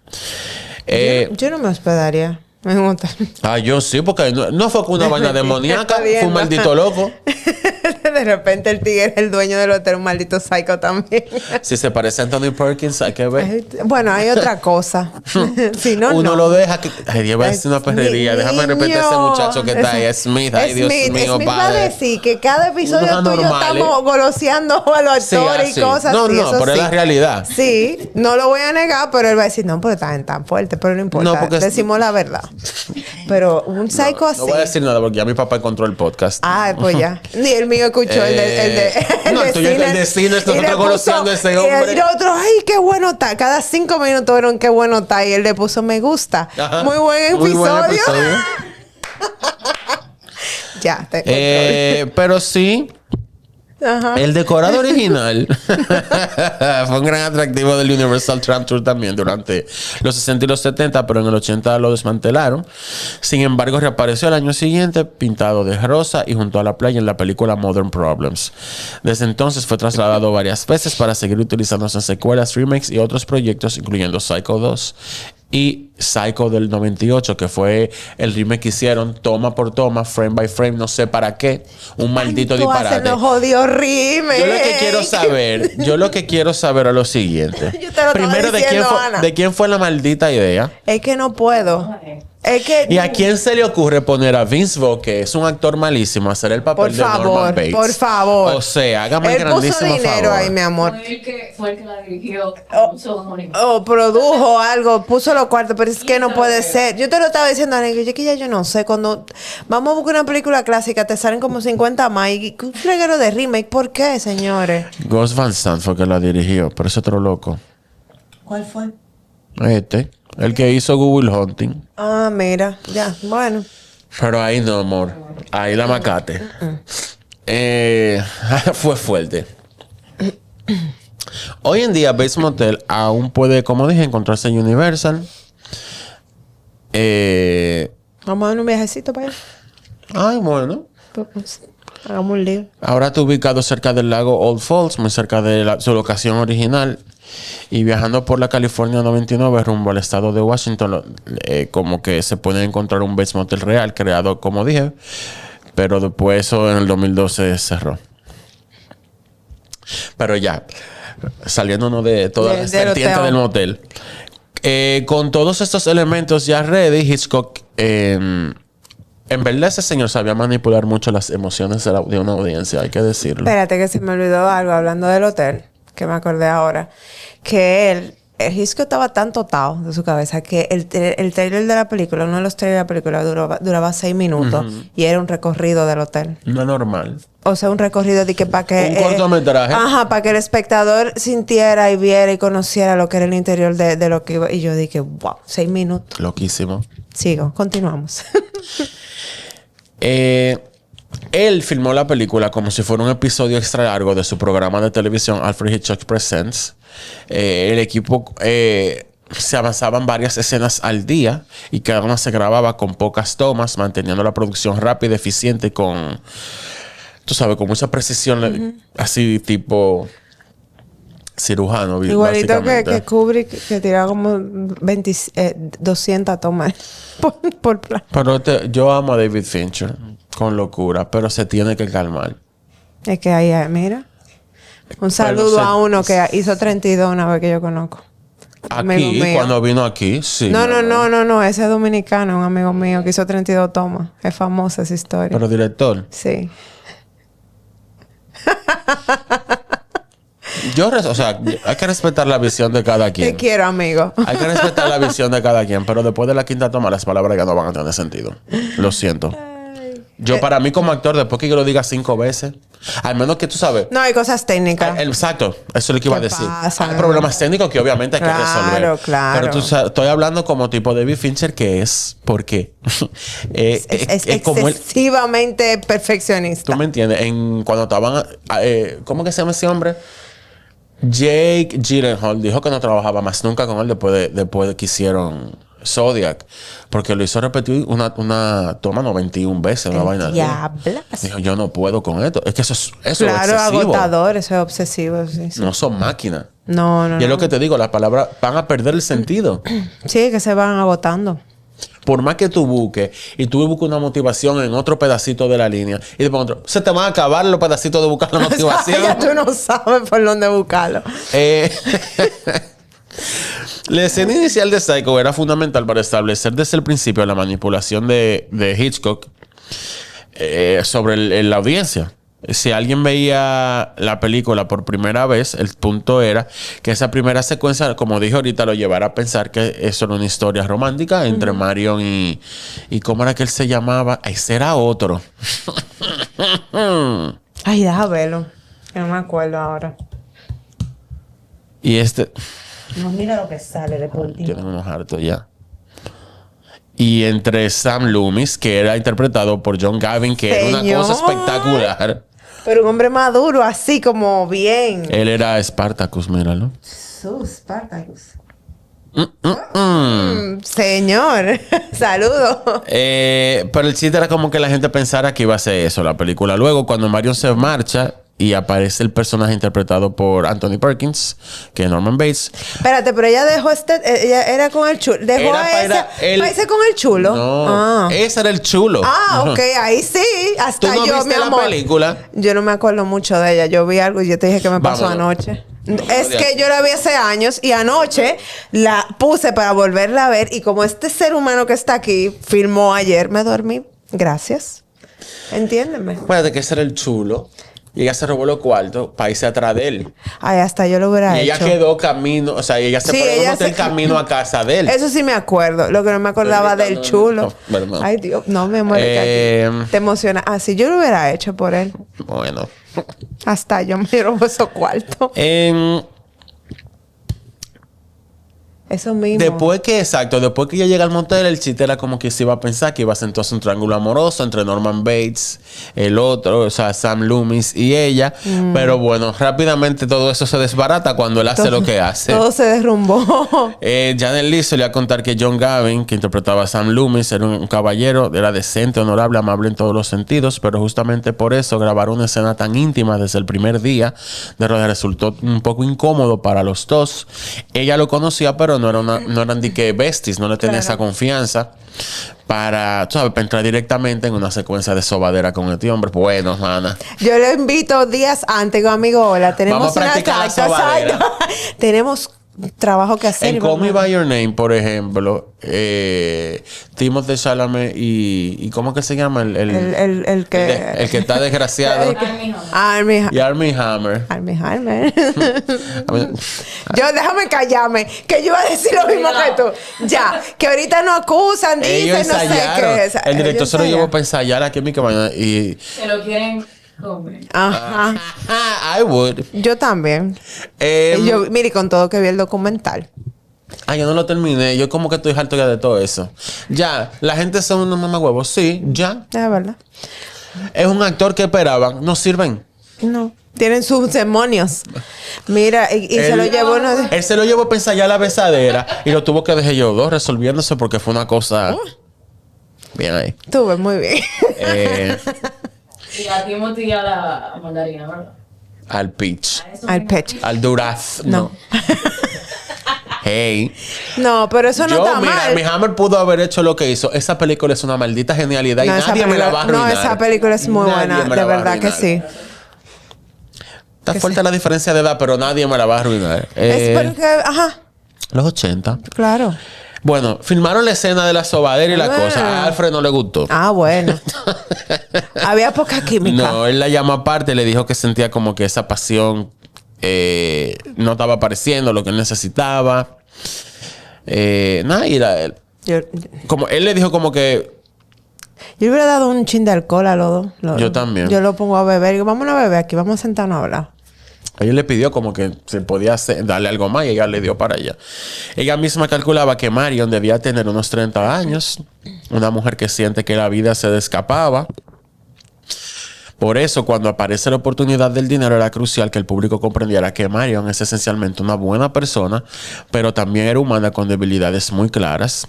Yo no me hospedaría en un hotel. Yo sí, porque no fue con una vaina demoníaca, fue un maldito loco. De repente el tigre es el dueño del hotel, un maldito psycho también. Si se parece a Anthony Perkins, hay que ver. Bueno, hay otra cosa. Si no, uno no. lo deja que... Ay, Dios, va a decir una perrería. Déjame repetir a ese muchacho que está ahí, Smith. Ay, Dios mío, Smith va a padre. decir que cada episodio Unos tuyo anormales. estamos goloseando a los Sí, actores así. y cosas No, así. no, eso pero es sí. la realidad. Sí, no lo voy a negar, pero él va a decir, no, porque están tan fuerte, pero no importa. No, porque decimos la verdad. Pero un psycho así. No voy a decir nada porque ya mi papá encontró el podcast. Ah, pues ya. Ni el mío escuchó el de no, el tuyo es el de cine, nosotros conociendo a ese hombre. Y el otro, ay, qué bueno está. Cada 5 minutos vieron qué bueno está. Y él le puso me gusta. Ajá. Muy buen Muy buen episodio. episodio. Ya, te controlo. Pero sí, Ajá. el decorado original fue un gran atractivo del Universal Tramp Tour también durante los 60 y los 70, pero en el 80 lo desmantelaron. Sin embargo, reapareció el año siguiente pintado de rosa y junto a la playa en la película Modern Problems. Desde entonces fue trasladado varias veces para seguir utilizándose en secuelas, remakes y otros proyectos, incluyendo Psycho 2 y Psycho del 98, que fue el remake que hicieron toma por toma, frame by frame, no sé para qué, un maldito disparate. Los jodidos remakes. Yo lo que quiero saber es lo siguiente. Yo te lo Primero, estaba diciendo, Ana. ¿de quién fue la maldita idea? Es que no puedo. Es que... ¿Y a quién se le ocurre poner a Vince Vaughn, que es un actor malísimo, a hacer el papel de Norman Bates? Por favor. O sea, hágame el grandísimo favor. Él puso dinero favor. ahí, mi amor. Fue el que la dirigió. O produjo algo, puso los cuartos, pero es que no puede ser. Yo te lo estaba diciendo, Ana, yo que ya yo no sé. Cuando vamos a buscar una película clásica, te salen como 50 más. Y un freguero de remake, ¿por qué, señores? Gus Van Sant fue que la dirigió, pero es otro loco. ¿Cuál fue? El que hizo Google Hunting. Ah, mira, ya, bueno. Pero ahí no, amor. Ahí la macate. Fue fuerte. Hoy en día, Bates Motel aún puede, como dije, encontrarse en Universal. Vamos a dar un viajecito para allá. Ay, bueno. Pues, hagamos un lío. Ahora está ubicado cerca del lago Old Falls, muy cerca de su locación original. Y viajando por la California 99 rumbo al estado de Washington, como que se puede encontrar un Bates Motel real creado, como dije. Pero después eso en el 2012 cerró. Pero ya, saliéndonos de todas las vertientes del motel. Con todos estos elementos ya ready, Hitchcock... en verdad ese señor sabía manipular mucho las emociones de una audiencia, hay que decirlo. Espérate que se me olvidó algo hablando del hotel, que me acordé ahora. Que el Hitchcock estaba tan totado de su cabeza que el trailer de la película, uno de los trailers de la película duraba 6 minutos y era un recorrido del hotel. No es normal. O sea, un recorrido de que para que... Un cortometraje. Ajá, para que el espectador sintiera y viera y conociera lo que era el interior de lo que iba. Y yo dije, wow, 6 minutos. Loquísimo. Sigo, continuamos. Él filmó la película como si fuera un episodio extra largo de su programa de televisión Alfred Hitchcock Presents. El equipo se avanzaban varias escenas al día y cada una se grababa con pocas tomas, manteniendo la producción rápida, eficiente, con, tú sabes, con mucha precisión, así tipo cirujano. Igualito que Kubrick, que tiraba como 200 tomas por plan. Pero yo amo a David Fincher con locura, pero se tiene que calmar. Es que ahí, mira. Un saludo a uno que hizo 32 una vez que yo conozco. amigo Aquí, mío. cuando vino aquí, sí. No, mi no, amor. no, no, no. Ese es dominicano, un amigo mío que hizo 32 tomas. Es famosa esa historia. Pero director, Sí. o sea, hay que respetar la visión de cada Te quien. quiero, amigo. Hay que respetar la visión de cada quien, pero después de la quinta toma las palabras ya no van a tener sentido. Lo siento. Yo para mí como actor, después que yo lo diga 5 veces, al menos que tú sabes. No, hay cosas técnicas. Exacto, eso es lo que iba a ¿Qué decir. pasa? Hay problemas técnicos que obviamente hay que resolver. Claro, claro. Pero estoy hablando como tipo David Fincher que es porque Es como él, excesivamente perfeccionista. tú me entiendes, cuando estaban ¿cómo que se llama ese hombre? Jake Gyllenhaal dijo que no trabajaba más nunca con él después de que hicieron Zodiac, porque lo hizo repetir una toma 91 veces, una vaina así. Diablas. Dijo, yo no puedo con esto. Es que eso es Claro, excesivo. agotador, eso es obsesivo. Sí, sí. No son máquinas. No, no. Y es no. lo que te digo, las palabras van a perder el sentido. Sí, que se van agotando. Por más que tú busques y tú busques una motivación en otro pedacito de la línea y después otro, se te van a acabar los pedacitos de buscar la motivación. Ya tú no sabes por dónde buscarlo. La escena inicial de Psycho era fundamental para establecer desde el principio la manipulación de Hitchcock sobre la audiencia. Si alguien veía la película por primera vez, el punto era que esa primera secuencia, como dije ahorita, lo llevara a pensar que eso era una historia romántica entre Marion y ¿cómo era que él se llamaba? Ese era otro. Ay, deja verlo. Que no me acuerdo ahora. Y No, mira lo que sale de por ti. tienen unos hartos ya. Y entre Sam Loomis, que era interpretado por John Gavin, que era una cosa Señor. espectacular. Pero un hombre maduro, así como bien. Él era Spartacus, míralo. Sus Spartacus. Señor, saludos. Pero el chiste era como que la gente pensara que iba a ser eso, la película. Luego, cuando Marion se marcha y aparece el personaje interpretado por Anthony Perkins, que es Norman Bates. Espérate, pero ella dejó ella era con el chulo. Dejó Era a para ese, para irse con el chulo. No, ese era el chulo. Ok, ahí sí. Hasta ¿Tú no yo, viste mi la amor. película? Yo no me acuerdo mucho de ella. Yo vi algo y yo te dije que me pasó Vámonos. anoche. Es que yo la vi hace años y anoche la puse para volverla a ver y como este ser humano que está aquí filmó ayer, me dormí. Gracias. Entiéndeme. Acuérdate que ese era el chulo. Y ella se robó los cuartos para irse atrás de él. Ay, hasta yo lo hubiera Y ella hecho. quedó camino, o sea, ella se Sí, paró en un ella hotel se- camino a casa de él. Eso sí me acuerdo. Lo que no me acordaba Pero del ahorita chulo. no, pero no. Ay, Dios. No, me muero. Te emociona. Ah, si yo lo hubiera hecho por él. Bueno. Hasta yo me robo esos cuartos. Eso mismo. Después que ella llega al motel, el chiste era como que se iba a pensar que iba a ser entonces un triángulo amoroso entre Norman Bates, el otro, o sea, Sam Loomis y ella. Pero bueno, rápidamente todo eso se desbarata cuando él hace lo que hace. Todo se derrumbó. Janet Leigh solía contar que John Gavin, que interpretaba a Sam Loomis, era un caballero, era decente, honorable, amable en todos los sentidos, pero justamente por eso grabar una escena tan íntima desde el primer día de rodaje resultó un poco incómodo para los dos. Ella lo conocía, pero no eran de que besties, no le tenía esa confianza para, tú sabes, para entrar directamente en una secuencia de sobadera con este hombre. Bueno, Ana. Yo lo invito días antes, digo, amigo, hola, tenemos Vamos a practicar la sobadera. Tenemos trabajo que hacer. En Call Me By Your Name, por ejemplo, Timothée Chalamet y ¿cómo que se llama? el que... El que está desgraciado. Armie Y Armie Hammer. Hammer. A mí- Yo déjame callarme, que yo iba a decir lo mismo que tú. Ya, que ahorita no acusan, Ellos dicen, no sé ensayaron. qué. El director Ellos se lo llevó ensayaron. para ensayar aquí en mi cabaña y... Se lo quieren comer. Ajá. I would. Yo también. Em, Yo, mire, con todo que vi el documental. yo no lo terminé. Yo como que estoy harto ya de todo eso. Ya, la gente son unos mamahuevos. Sí, ya. Es verdad. Es un actor que esperaban. No sirven. No. Tienen sus demonios. Mira, y se Él- lo llevó uno de... Él se lo llevó para ensayar la besadera y lo tuvo que dejar yo dos resolviéndose porque fue una cosa... Bien ahí. Tuve muy bien. Y a Timothy y a la mandarina, ¿verdad? Al peach. A eso Al mismo. pecho. Al durazno. Hey. No, pero eso no está Mira, mal. mi Hammer pudo haber hecho lo que hizo. Esa película es una maldita genialidad y No, esa nadie me la va a película- no, arruinar. esa película es muy Nadie buena. me De la va a verdad que arruinar. sí. Está fuerte la diferencia de edad, pero nadie me la va a arruinar. Es porque... Ajá. Los 80. Claro. Bueno, filmaron la escena de la sobadera y la cosa. A Alfred no le gustó. Ah, bueno. Había poca química. No, él la llamó aparte y le dijo que sentía como que esa pasión no estaba apareciendo, lo que él necesitaba. Nada, y como él le dijo como que... Yo hubiera dado un chin de alcohol a los dos. Yo también. Yo lo pongo a beber. Digo, vamos a beber aquí. Vamos a sentarnos a hablar. Ella le pidió como que se podía darle algo más y ella le dio para allá. Ella misma calculaba que Marion debía tener unos 30 años. Una mujer que siente que la vida se le escapaba. Por eso, cuando aparece la oportunidad del dinero, era crucial que el público comprendiera que Marion es esencialmente una buena persona, pero también era humana con debilidades muy claras.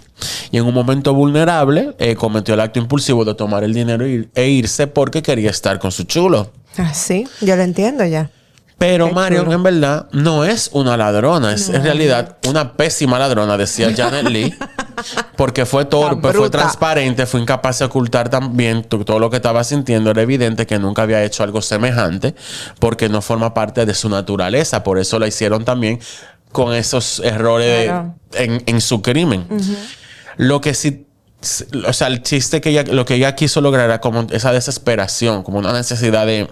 Y en un momento vulnerable, cometió el acto impulsivo de tomar el dinero e irse porque quería estar con su chulo. Ah, sí. Yo lo entiendo ya. Pero Qué Marion, chulo. en verdad, no es una ladrona. Es en realidad una pésima ladrona, decía Janet Leigh. Porque fue torpe, Tan fue bruta. transparente, fue incapaz de ocultar también todo lo que estaba sintiendo. Era evidente que nunca había hecho algo semejante porque no forma parte de su naturaleza. Por eso la hicieron también con esos errores Claro. en su crimen. Lo que sí... O sea, el chiste que lo que ella quiso lograr era como esa desesperación, como una necesidad de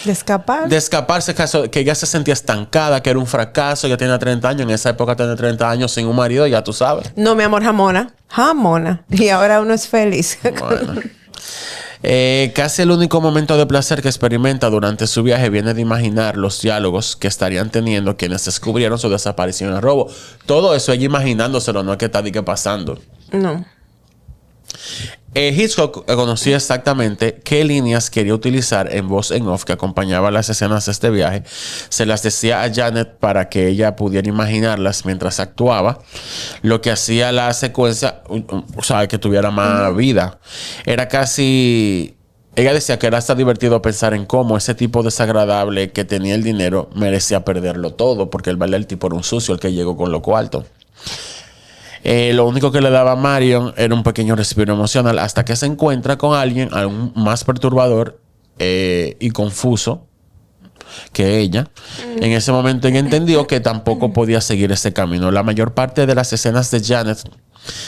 escaparse, que ella se sentía estancada, que era un fracaso. Ella tenía 30 años. En esa época tener 30 años sin un marido, ya tú sabes. No, mi amor, jamona. Jamona. Y ahora uno es feliz. Bueno. Casi el único momento de placer que experimenta durante su viaje viene de imaginar los diálogos que estarían teniendo quienes descubrieron su desaparición en el robo. Todo eso ella imaginándoselo, no es que está de qué pasando. No. Hitchcock conocía exactamente qué líneas quería utilizar en voz en off que acompañaba las escenas de este viaje. Se las decía a Janet para que ella pudiera imaginarlas mientras actuaba, lo que hacía la secuencia, o sea, que tuviera más vida. Era casi... Ella decía que era hasta divertido pensar en cómo ese tipo desagradable que tenía el dinero merecía perderlo todo, porque el tipo era un sucio, el que llegó con lo cuarto. Lo único que le daba a Marion era un pequeño respiro emocional hasta que se encuentra con alguien aún más perturbador y confuso que ella. En ese momento ella entendió que tampoco podía seguir ese camino. La mayor parte de las escenas de Janet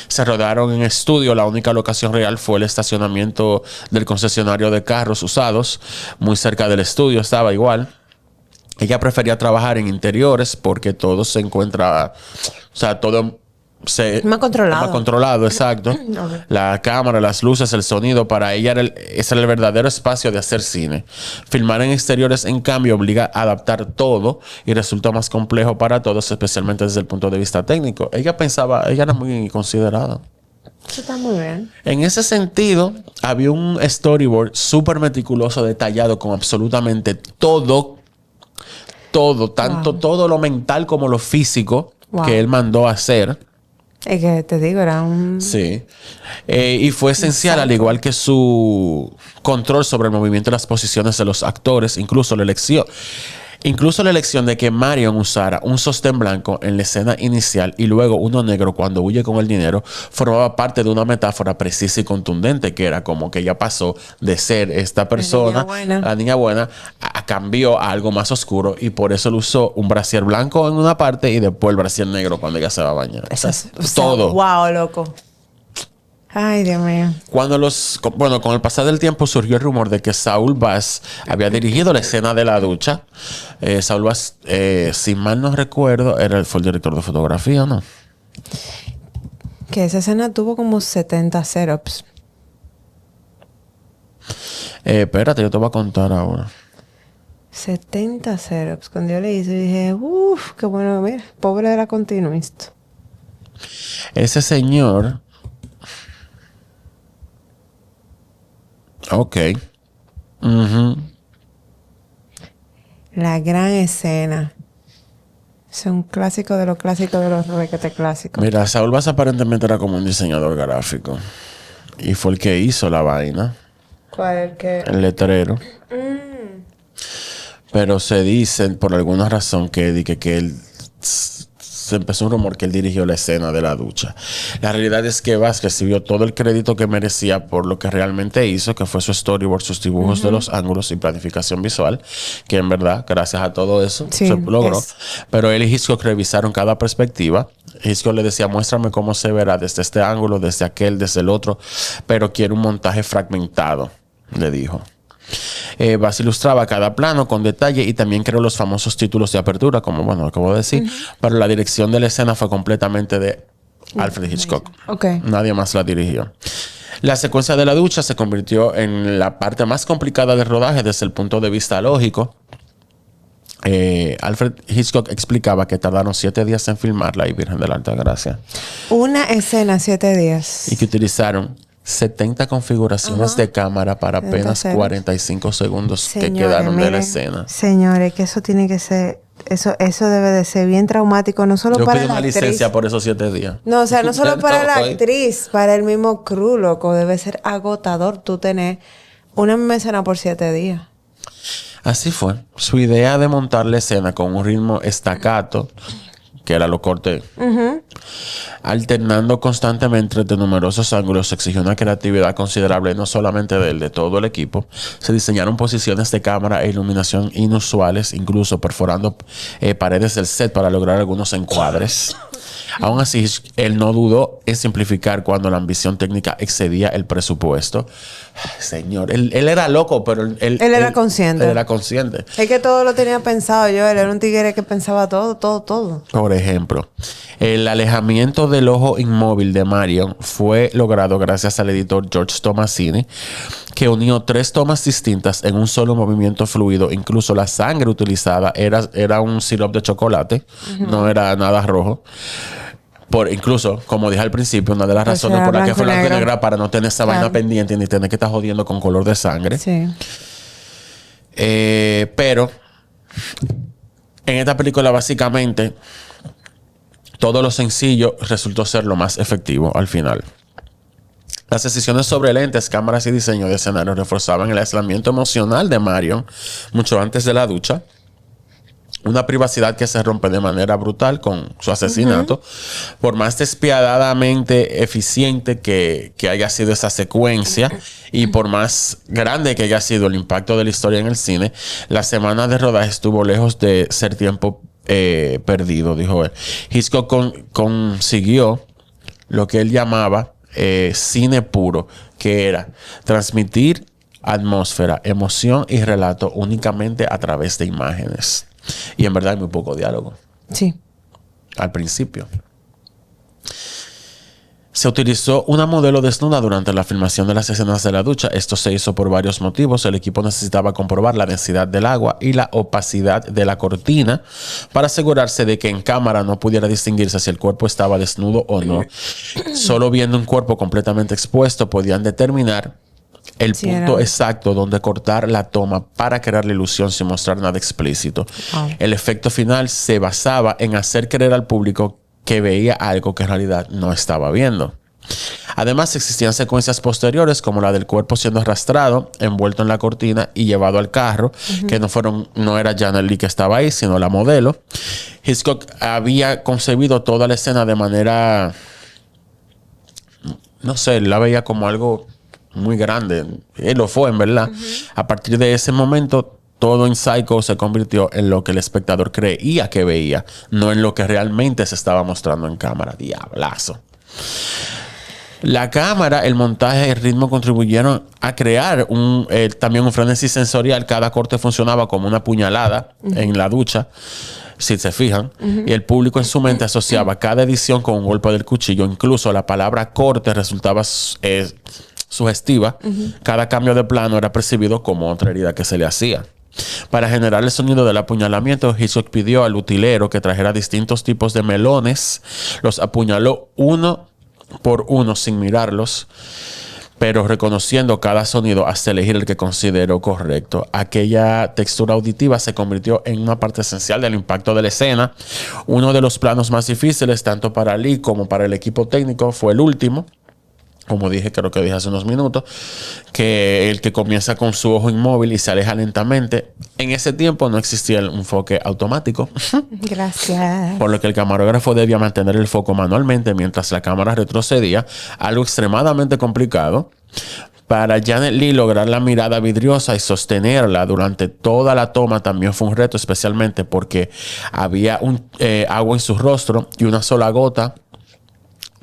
se rodaron en estudio. La única locación real fue el estacionamiento del concesionario de carros usados, muy cerca del estudio, estaba igual. Ella prefería trabajar en interiores porque todo se encuentra, o sea, todo más controlado. Más controlado, exacto. Okay. La cámara, las luces, el sonido, para ella ese era el verdadero espacio de hacer cine. Filmar en exteriores, en cambio, obliga a adaptar todo y resulta más complejo para todos, especialmente desde el punto de vista técnico. Ella era muy considerada. Eso está muy bien. En ese sentido, había un storyboard súper meticuloso, detallado, con absolutamente todo, tanto todo lo mental como lo físico que él mandó a hacer. Es que te digo, era un... Sí. Y fue esencial, al igual que su control sobre el movimiento y las posiciones de los actores, incluso la elección de que Marion usara un sostén blanco en la escena inicial y luego uno negro cuando huye con el dinero, formaba parte de una metáfora precisa y contundente, que era como que ella pasó de ser esta persona, la niña buena, cambió a algo más oscuro, y por eso le usó un brasier blanco en una parte y después el brasier negro cuando ella se va a bañar. Todo. Wow, loco. Ay, Dios mío. Con el pasar del tiempo surgió el rumor de que Saul Bass había dirigido la escena de la ducha. Saul Bass, si mal no recuerdo, fue el director de fotografía, ¿no? Que esa escena tuvo como 70 setups. Espérate, yo te voy a contar ahora. 70 setups. Cuando yo le hice, dije, uff, qué bueno, mira, pobre de la continuista. Ese señor... Ok. La gran escena. Es un clásico de los clásicos de los requete clásicos. Mira, Saul Bass aparentemente era como un diseñador gráfico. Y fue el que hizo la vaina. ¿Cuál es el que...? El letrero. Pero se dice, por alguna razón, que él se empezó un rumor que él dirigió la escena de la ducha. La realidad es que Bass recibió todo el crédito que merecía por lo que realmente hizo, que fue su storyboard, sus dibujos de los ángulos y planificación visual, que en verdad, gracias a todo eso, Sí, se logró. es. Pero él y Hitchcock revisaron cada perspectiva. Hitchcock le decía, muéstrame cómo se verá desde este ángulo, desde aquel, desde el otro, pero quiero un montaje fragmentado, le dijo. Bass ilustraba cada plano con detalle y también creó los famosos títulos de apertura, como bueno, acabo de decir, pero la dirección de la escena fue completamente de Alfred Hitchcock. Ok. Nadie más la dirigió. La secuencia de la ducha se convirtió en la parte más complicada del rodaje desde el punto de vista lógico. Alfred Hitchcock explicaba que tardaron 7 días en filmarla y Virgen de la Alta Gracia. Una escena, 7 días. Y que utilizaron 70 configuraciones de cámara para apenas 70 45 segundos que Señores, quedaron de la miren, escena. Señores, que eso tiene que ser... Eso debe de ser bien traumático, no solo Yo para pedí la una actriz. licencia por esos 7 días. No, o sea, no solo para la Hoy. actriz, para el mismo crew, loco. Debe ser agotador tú tener una misma escena por 7 días. Así fue. Su idea de montar la escena con un ritmo estacato, que era lo corte, alternando constantemente entre numerosos ángulos, exigió una creatividad considerable no solamente de él, de todo el equipo. Se diseñaron posiciones de cámara e iluminación inusuales, incluso perforando paredes del set para lograr algunos encuadres. Aún así, él no dudó en simplificar cuando la ambición técnica excedía el presupuesto. Señor, él era loco, pero él era consciente. Él era consciente. Es que todo lo tenía pensado yo. Él era un tigre que pensaba todo. Por ejemplo, el alejamiento del ojo inmóvil de Marion fue logrado gracias al editor George Tomasini, que unió 3 tomas distintas en un solo movimiento fluido. Incluso la sangre utilizada era un sirope de chocolate, no era nada rojo. Incluso, como dije al principio, una de las Pues razones era por las que fue blanco y blanco y negro. negra para no tener esa vaina pendiente ni tener que estar jodiendo con color de sangre. Sí. Pero en esta película básicamente todo lo sencillo resultó ser lo más efectivo al final. Las decisiones sobre lentes, cámaras y diseño de escenario reforzaban el aislamiento emocional de Marion mucho antes de la ducha. Una privacidad que se rompe de manera brutal con su asesinato. Por más despiadadamente eficiente que haya sido esa secuencia y por más grande que haya sido el impacto de la historia en el cine, la semana de rodaje estuvo lejos de ser tiempo perdido, dijo él. Hitchcock consiguió lo que él llamaba cine puro, que era transmitir atmósfera, emoción y relato únicamente a través de imágenes. Y en verdad hay muy poco diálogo. Sí. Al principio. Se utilizó una modelo desnuda durante la filmación de las escenas de la ducha. Esto se hizo por varios motivos. El equipo necesitaba comprobar la densidad del agua y la opacidad de la cortina para asegurarse de que en cámara no pudiera distinguirse si el cuerpo estaba desnudo o no. Solo viendo un cuerpo completamente expuesto podían determinar el punto exacto donde cortar la toma para crear la ilusión sin mostrar nada explícito. El efecto final se basaba en hacer creer al público que veía algo que en realidad no estaba viendo. Además, existían secuencias posteriores como la del cuerpo siendo arrastrado, envuelto en la cortina y llevado al carro, que no era Janet Leigh que estaba ahí, sino la modelo. Hitchcock había concebido toda la escena de manera, no sé, la veía como algo muy grande. Él lo fue, en verdad. A partir de ese momento, todo en Psycho se convirtió en lo que el espectador creía que veía, no en lo que realmente se estaba mostrando en cámara. Diablazo. La cámara, el montaje y el ritmo contribuyeron a crear también un frenesí sensorial. Cada corte funcionaba como una puñalada en la ducha, si se fijan. Y el público en su mente asociaba cada edición con un golpe del cuchillo. Incluso la palabra corte resultaba sugestiva. Cada cambio de plano era percibido como otra herida que se le hacía. Para generar el sonido del apuñalamiento, Hitchcock pidió al utilero que trajera distintos tipos de melones. Los apuñaló uno por uno sin mirarlos, pero reconociendo cada sonido hasta elegir el que consideró correcto. Aquella textura auditiva se convirtió en una parte esencial del impacto de la escena. Uno de los planos más difíciles, tanto para Lee como para el equipo técnico, fue el último, como dije, creo que dije hace unos minutos, que el que comienza con su ojo inmóvil y se aleja lentamente. En ese tiempo no existía el enfoque automático. Gracias. Por lo que el camarógrafo debía mantener el foco manualmente mientras la cámara retrocedía, algo extremadamente complicado. Para Janet Leigh lograr la mirada vidriosa y sostenerla durante toda la toma también fue un reto, especialmente porque había agua en su rostro y una sola gota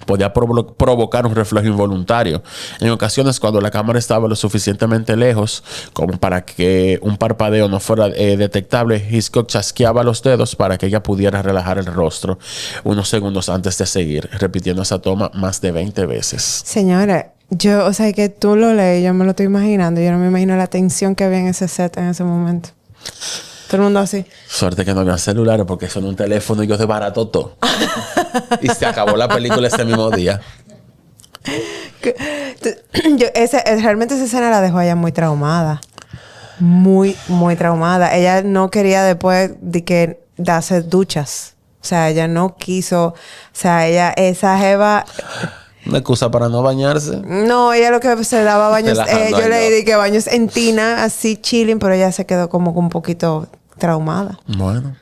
podía provocar un reflejo involuntario. En ocasiones, cuando la cámara estaba lo suficientemente lejos como para que un parpadeo no fuera detectable, Hitchcock chasqueaba los dedos para que ella pudiera relajar el rostro unos segundos antes de seguir, repitiendo esa toma más de 20 veces. Señora, yo, o sea, que tú lo lees, yo me lo estoy imaginando. Yo no me imagino la tensión que había en ese set en ese momento. Todo el mundo así. Suerte que no había celulares porque son un teléfono y yo desbarato todo. Y se acabó la película ese mismo día. Realmente esa escena la dejó a ella muy traumada. Muy, muy traumada. Ella no quería después de que darse duchas. O sea, ella no quiso... O sea, esa jeva... Una excusa para no bañarse. No, ella lo que se daba baños... yo le di que baños en tina, así chilling, pero ella se quedó como un poquito traumada. Bueno,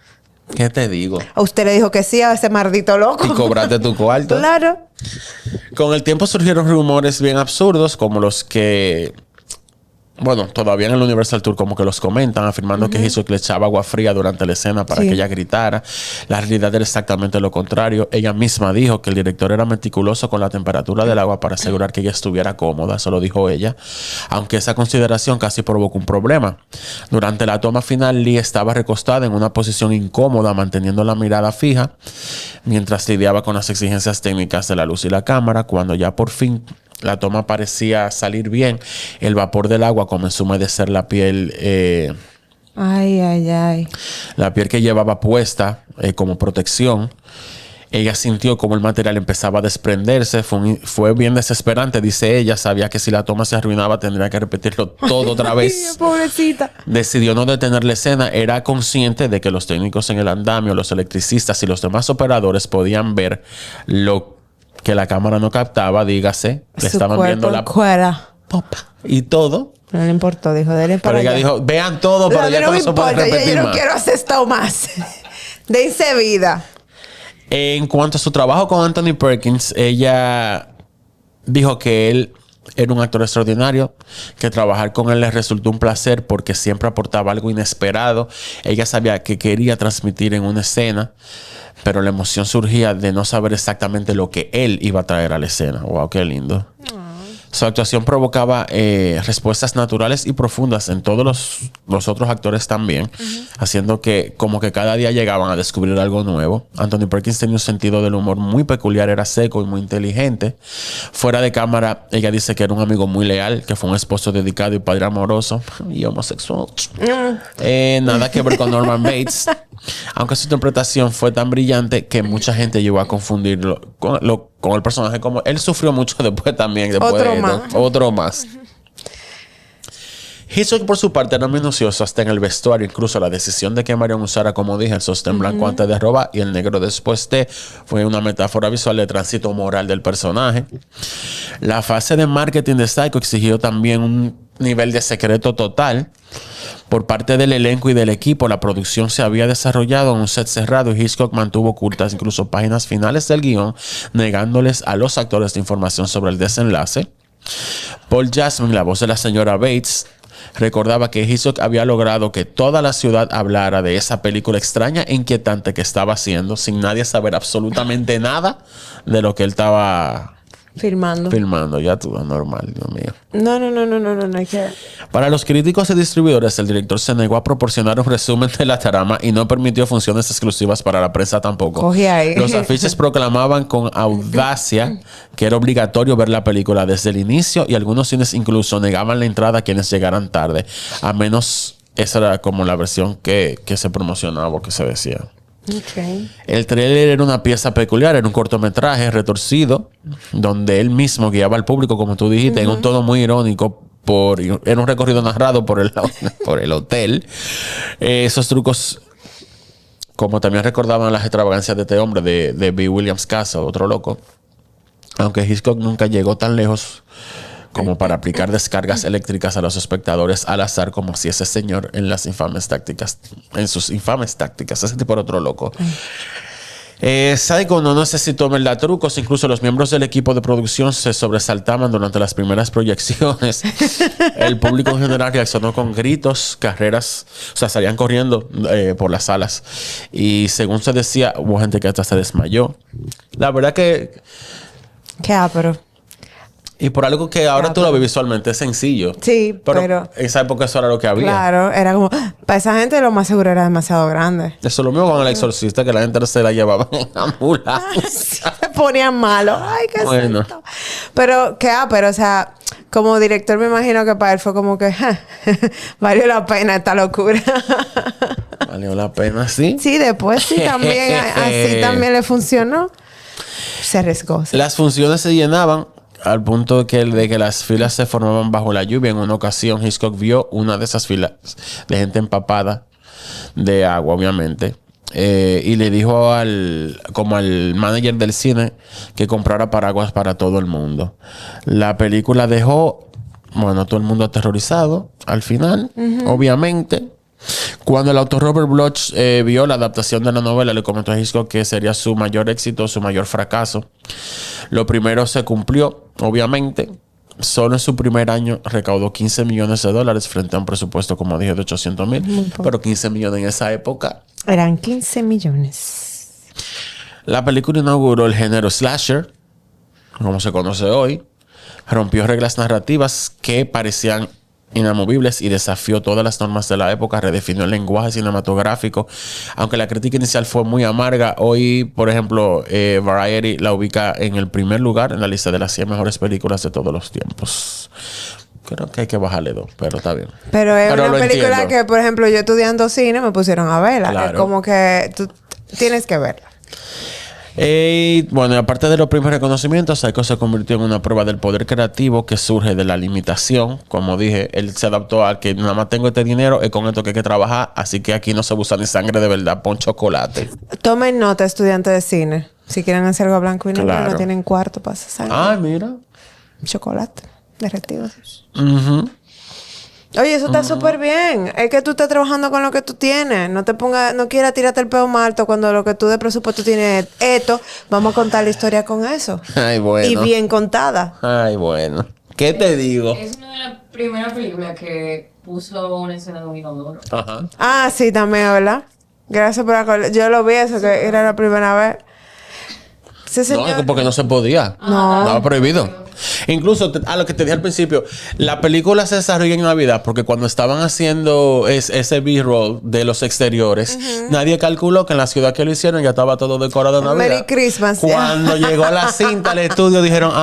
¿qué te digo? A usted le dijo que sí a ese maldito loco. Y cobraste tu cuarto. Claro. Con el tiempo surgieron rumores bien absurdos como los que... Bueno, todavía en el Universal Tour como que los comentan, afirmando que Hitchcock le echaba agua fría durante la escena para que ella gritara. La realidad era exactamente lo contrario. Ella misma dijo que el director era meticuloso con la temperatura del agua para asegurar que ella estuviera cómoda. Eso lo dijo ella. Aunque esa consideración casi provocó un problema. Durante la toma final, Leigh estaba recostada en una posición incómoda, manteniendo la mirada fija, mientras lidiaba con las exigencias técnicas de la luz y la cámara. Cuando ya por fin la toma parecía salir bien, el vapor del agua comenzó a humedecer la piel. Ay. La piel que llevaba puesta como protección. Ella sintió como el material empezaba a desprenderse. Fue bien desesperante, dice ella. Sabía que si la toma se arruinaba tendría que repetirlo todo otra vez. Pobrecita. Decidió no detener la escena. Era consciente de que los técnicos en el andamio, los electricistas y los demás operadores podían ver lo que la cámara no captaba, dígase. Le estaban viendo la popa y todo. No le importó, dijo, denle para Pero ella dijo, vean todo, pero ya no no me se puede importa, repetir yo no más. quiero hacer esto más. Dense vida. En cuanto a su trabajo con Anthony Perkins, ella dijo que él era un actor extraordinario, que trabajar con él le resultó un placer porque siempre aportaba algo inesperado. Ella sabía que quería transmitir en una escena, pero la emoción surgía de no saber exactamente lo que él iba a traer a la escena. Wow, qué lindo. Su actuación provocaba respuestas naturales y profundas en todos los otros actores también, haciendo que como que cada día llegaban a descubrir algo nuevo. Anthony Perkins tenía un sentido del humor muy peculiar, era seco y muy inteligente. Fuera de cámara, ella dice que era un amigo muy leal, que fue un esposo dedicado y padre amoroso y homosexual. Nada que ver con Norman Bates, aunque su interpretación fue tan brillante que mucha gente llegó a confundirlo con el personaje. Como él sufrió mucho después también. Otro más. Hitchcock, por su parte, era minucioso hasta en el vestuario. Incluso la decisión de que Marion usara, como dije, el sostén blanco antes de robar y el negro después de, fue una metáfora visual de tránsito moral del personaje. La fase de marketing de Psycho exigió también un nivel de secreto total por parte del elenco y del equipo. La producción se había desarrollado en un set cerrado y Hitchcock mantuvo ocultas incluso páginas finales del guión, negándoles a los actores de información sobre el desenlace. Paul Jasmine, la voz de la señora Bates, recordaba que Hitchcock había logrado que toda la ciudad hablara de esa película extraña e inquietante que estaba haciendo, sin nadie saber absolutamente nada de lo que él estaba filmando. Ya todo normal, Dios mío. No, hay que... Para los críticos y distribuidores, el director se negó a proporcionar un resumen de la trama y no permitió funciones exclusivas para la prensa tampoco. Cogí ahí. Los afiches proclamaban con audacia que era obligatorio ver la película desde el inicio y algunos cines incluso negaban la entrada a quienes llegaran tarde. A menos esa era como la versión que se promocionaba o que se decía. Okay. El tráiler era una pieza peculiar, era un cortometraje retorcido donde él mismo guiaba al público, como tú dijiste, en un tono muy irónico. Era un recorrido narrado por el hotel. Esos trucos, como también recordaban las extravagancias de este hombre, de B. Williams Castle, otro loco. Aunque Hitchcock nunca llegó tan lejos como para aplicar descargas eléctricas a los espectadores al azar como hacía ese señor en las infames tácticas, en sus infames tácticas. Ese tipo era otro loco. Psycho no necesitó verdad trucos. Incluso los miembros del equipo de producción se sobresaltaban durante las primeras proyecciones. El público en general reaccionó con gritos, carreras, o sea, salían corriendo por las salas. Y según se decía, hubo gente que hasta se desmayó. La verdad que... Qué ápero. Y por algo que ahora tú lo ves visualmente es sencillo. Sí, pero... en esa época eso era lo que había. Claro, era como... Para esa gente lo más seguro era demasiado grande. Eso es lo mismo con El Exorcista, que la gente se la llevaba en ambulancia. Se ponían malos. Ay, qué Bueno. santo. Pero, qué ápero. O sea, como director me imagino que para él fue como que... valió la pena esta locura. Valió la pena, ¿sí? Sí, después sí también. Así también le funcionó. Se arriesgó. Sí. Las funciones se llenaban al punto de que las filas se formaban bajo la lluvia. En una ocasión, Hitchcock vio una de esas filas de gente empapada de agua, obviamente. Y le dijo como al manager del cine que comprara paraguas para todo el mundo. La película dejó, bueno, todo el mundo aterrorizado al final, obviamente. Cuando el autor Robert Bloch vio la adaptación de la novela, le comentó a Hitchcock que sería su mayor éxito, su mayor fracaso. Lo primero se cumplió, obviamente. Solo en su primer año recaudó $15 millones frente a un presupuesto, como dije, de 800,000. Pero 15 millones en esa época. Eran 15 millones. La película inauguró el género slasher, como se conoce hoy. Rompió reglas narrativas que parecían inamovibles y desafió todas las normas de la época. Redefinió el lenguaje cinematográfico. Aunque la crítica inicial fue muy amarga, hoy, por ejemplo, Variety la ubica en el primer lugar en la lista de las 100 mejores películas de todos los tiempos. Creo que hay que bajarle 2, pero está bien. Pero es una lo película entiendo. que, por ejemplo, yo estudiando cine me pusieron a verla. Claro. Es como que tú tienes que verla. Bueno, y aparte de los primeros reconocimientos, Psycho se convirtió en una prueba del poder creativo que surge de la limitación. Como dije, él se adaptó a que nada más tengo este dinero, es con esto que hay que trabajar, así que aquí no se usa ni sangre de verdad, pon chocolate. Tomen nota, estudiantes de cine. Si quieren hacer algo blanco y negro, Claro. no tienen cuarto para hacer sangre. Ay, mira. Chocolate derretido. Ujú. Oye, eso está súper bien. Es que tú estás trabajando con lo que tú tienes. No te pongas, no quieras tirarte el pelo más alto cuando lo que tú de presupuesto tienes es esto. Vamos a contar la historia con eso. Ay, bueno. Y bien contada. Ay, bueno. ¿Qué te digo? Es una de las primeras películas que puso una escena de un inodoro. Ajá. Ah, sí, también, ¿verdad? Gracias por acordar. Yo lo vi eso, que era la primera vez. Ese No, señor... es porque no se podía. No. Estaba prohibido. Incluso a lo que te dije al principio, la película se desarrolla en Navidad porque cuando estaban haciendo ese B-roll de los exteriores, nadie calculó que en la ciudad que lo hicieron ya estaba todo decorado de Navidad. Merry Christmas. Cuando llegó la cinta al estudio dijeron,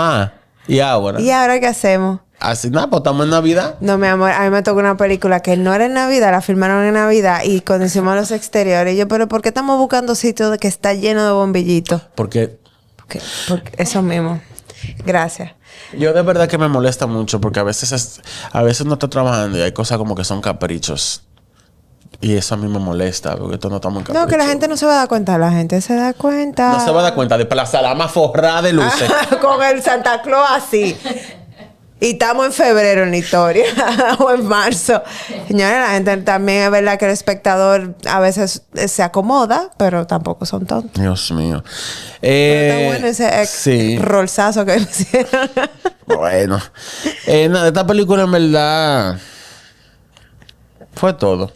¿y ahora? ¿Y ahora qué hacemos? Así nada, pues estamos en Navidad. No, mi amor, a mí me tocó una película que no era en Navidad, la filmaron en Navidad y cuando hicimos los exteriores, y yo, pero ¿por qué estamos buscando sitios que está lleno de bombillitos? Porque Porque eso mismo. Gracias. yo de verdad que me molesta mucho porque a veces no estoy trabajando y hay cosas como que son caprichos. Y eso a mí me molesta porque esto no está muy capricho. No, que la gente no se va a dar cuenta. La gente se da cuenta. No se va a dar cuenta de Plaza Lama forrada de luces. Con el Santa Claus así. Y estamos en febrero en la historia. O en marzo. Señores, la gente también es verdad que el espectador a veces se acomoda, pero tampoco son tontos. Dios mío. Pero está bueno ese sí. rolsazo que hicieron. Bueno. Nada, esta película en verdad fue todo.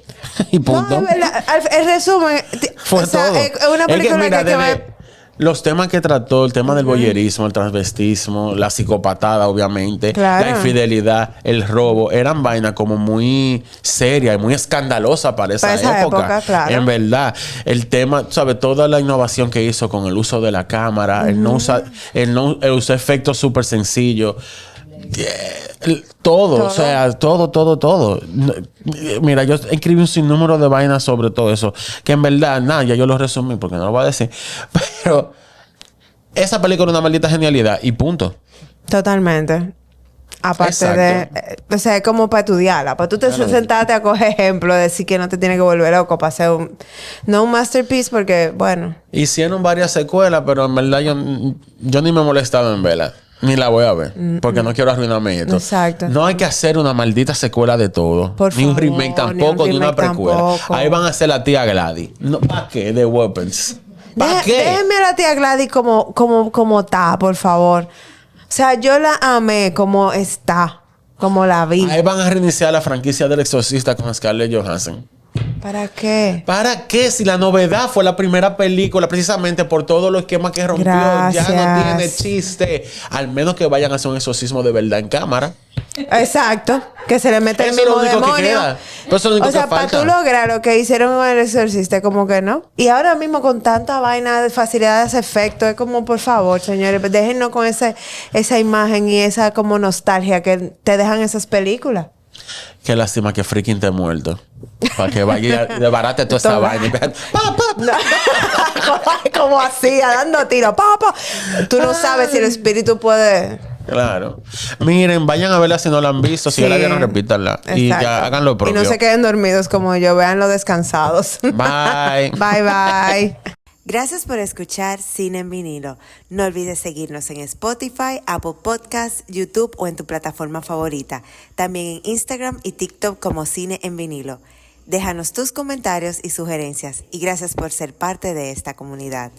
Y punto. No, es verdad. El resumen. Fue todo. Es una película que mira, hay que ver. los temas que trató, el tema del voyerismo, el transvestismo, la psicopatada, obviamente, Claro. la infidelidad, el robo, eran vainas como muy serias y muy escandalosas para esa época. Claro. En verdad, el tema, ¿sabes? Toda la innovación que hizo con el uso de la cámara, el usar efectos súper sencillos. Todo, o sea, todo. Mira, yo escribí un sinnúmero de vainas sobre todo eso, que en verdad, nada, ya yo lo resumí porque no lo voy a decir. Pero esa película es una maldita genialidad y punto. Totalmente. Aparte Exacto. de... o sea, es como para estudiarla. Para tú te Claro. sentarte a coger ejemplo, decir que no te tiene que volver loco para hacer un... No un masterpiece porque, bueno... Hicieron varias secuelas, pero en verdad yo ni me he molestado en verla. Ni la voy a ver. Porque no quiero arruinarme esto. Exacto. No hay que hacer una maldita secuela de todo. Por Ni un favor, remake ni tampoco, un ni una remake precuela. tampoco. Ahí van a hacer la tía Gladys. No, ¿para qué? De Weapons. ¿Para qué? Déjenme a la tía Gladys como está, por favor. O sea, yo la amé como está. Como la vi. Ahí van a reiniciar la franquicia del Exorcista con Scarlett Johansson. ¿Para qué? ¿Para qué? Si la novedad fue la primera película, precisamente por todos los esquemas que rompió, ya no Gracias. tiene chiste. Al menos que vayan a hacer un exorcismo de verdad en cámara. Exacto. Que se le mete el Eso es lo mismo único que demonio. queda. Pero eso es lo único O sea, que para falta. tú lograr lo que hicieron con el exorcista, como que no. Y ahora mismo con tanta vaina de facilidad de hacer efectos, es como, por favor, señores, déjennos con esa imagen y esa como nostalgia que te dejan esas películas. Qué lástima que freaking te muerto. Para que vaya y desbarate toda esa Toda. vaina. Y vean, ¡pa, pa, pa! No. Como así, dando tiros. ¡Papa! Tú no sabes si el espíritu puede... Claro. Miren, vayan a verla si no la han visto. Si ya la Sí. vieron, repítanla. Y Exacto. ya hagan lo propio. Y no se queden dormidos como yo, véanlo descansados. Bye. Bye, bye. Gracias por escuchar Cine en Vinilo. No olvides seguirnos en Spotify, Apple Podcasts, YouTube o en tu plataforma favorita. También en Instagram y TikTok como Cine en Vinilo. Déjanos tus comentarios y sugerencias y gracias por ser parte de esta comunidad.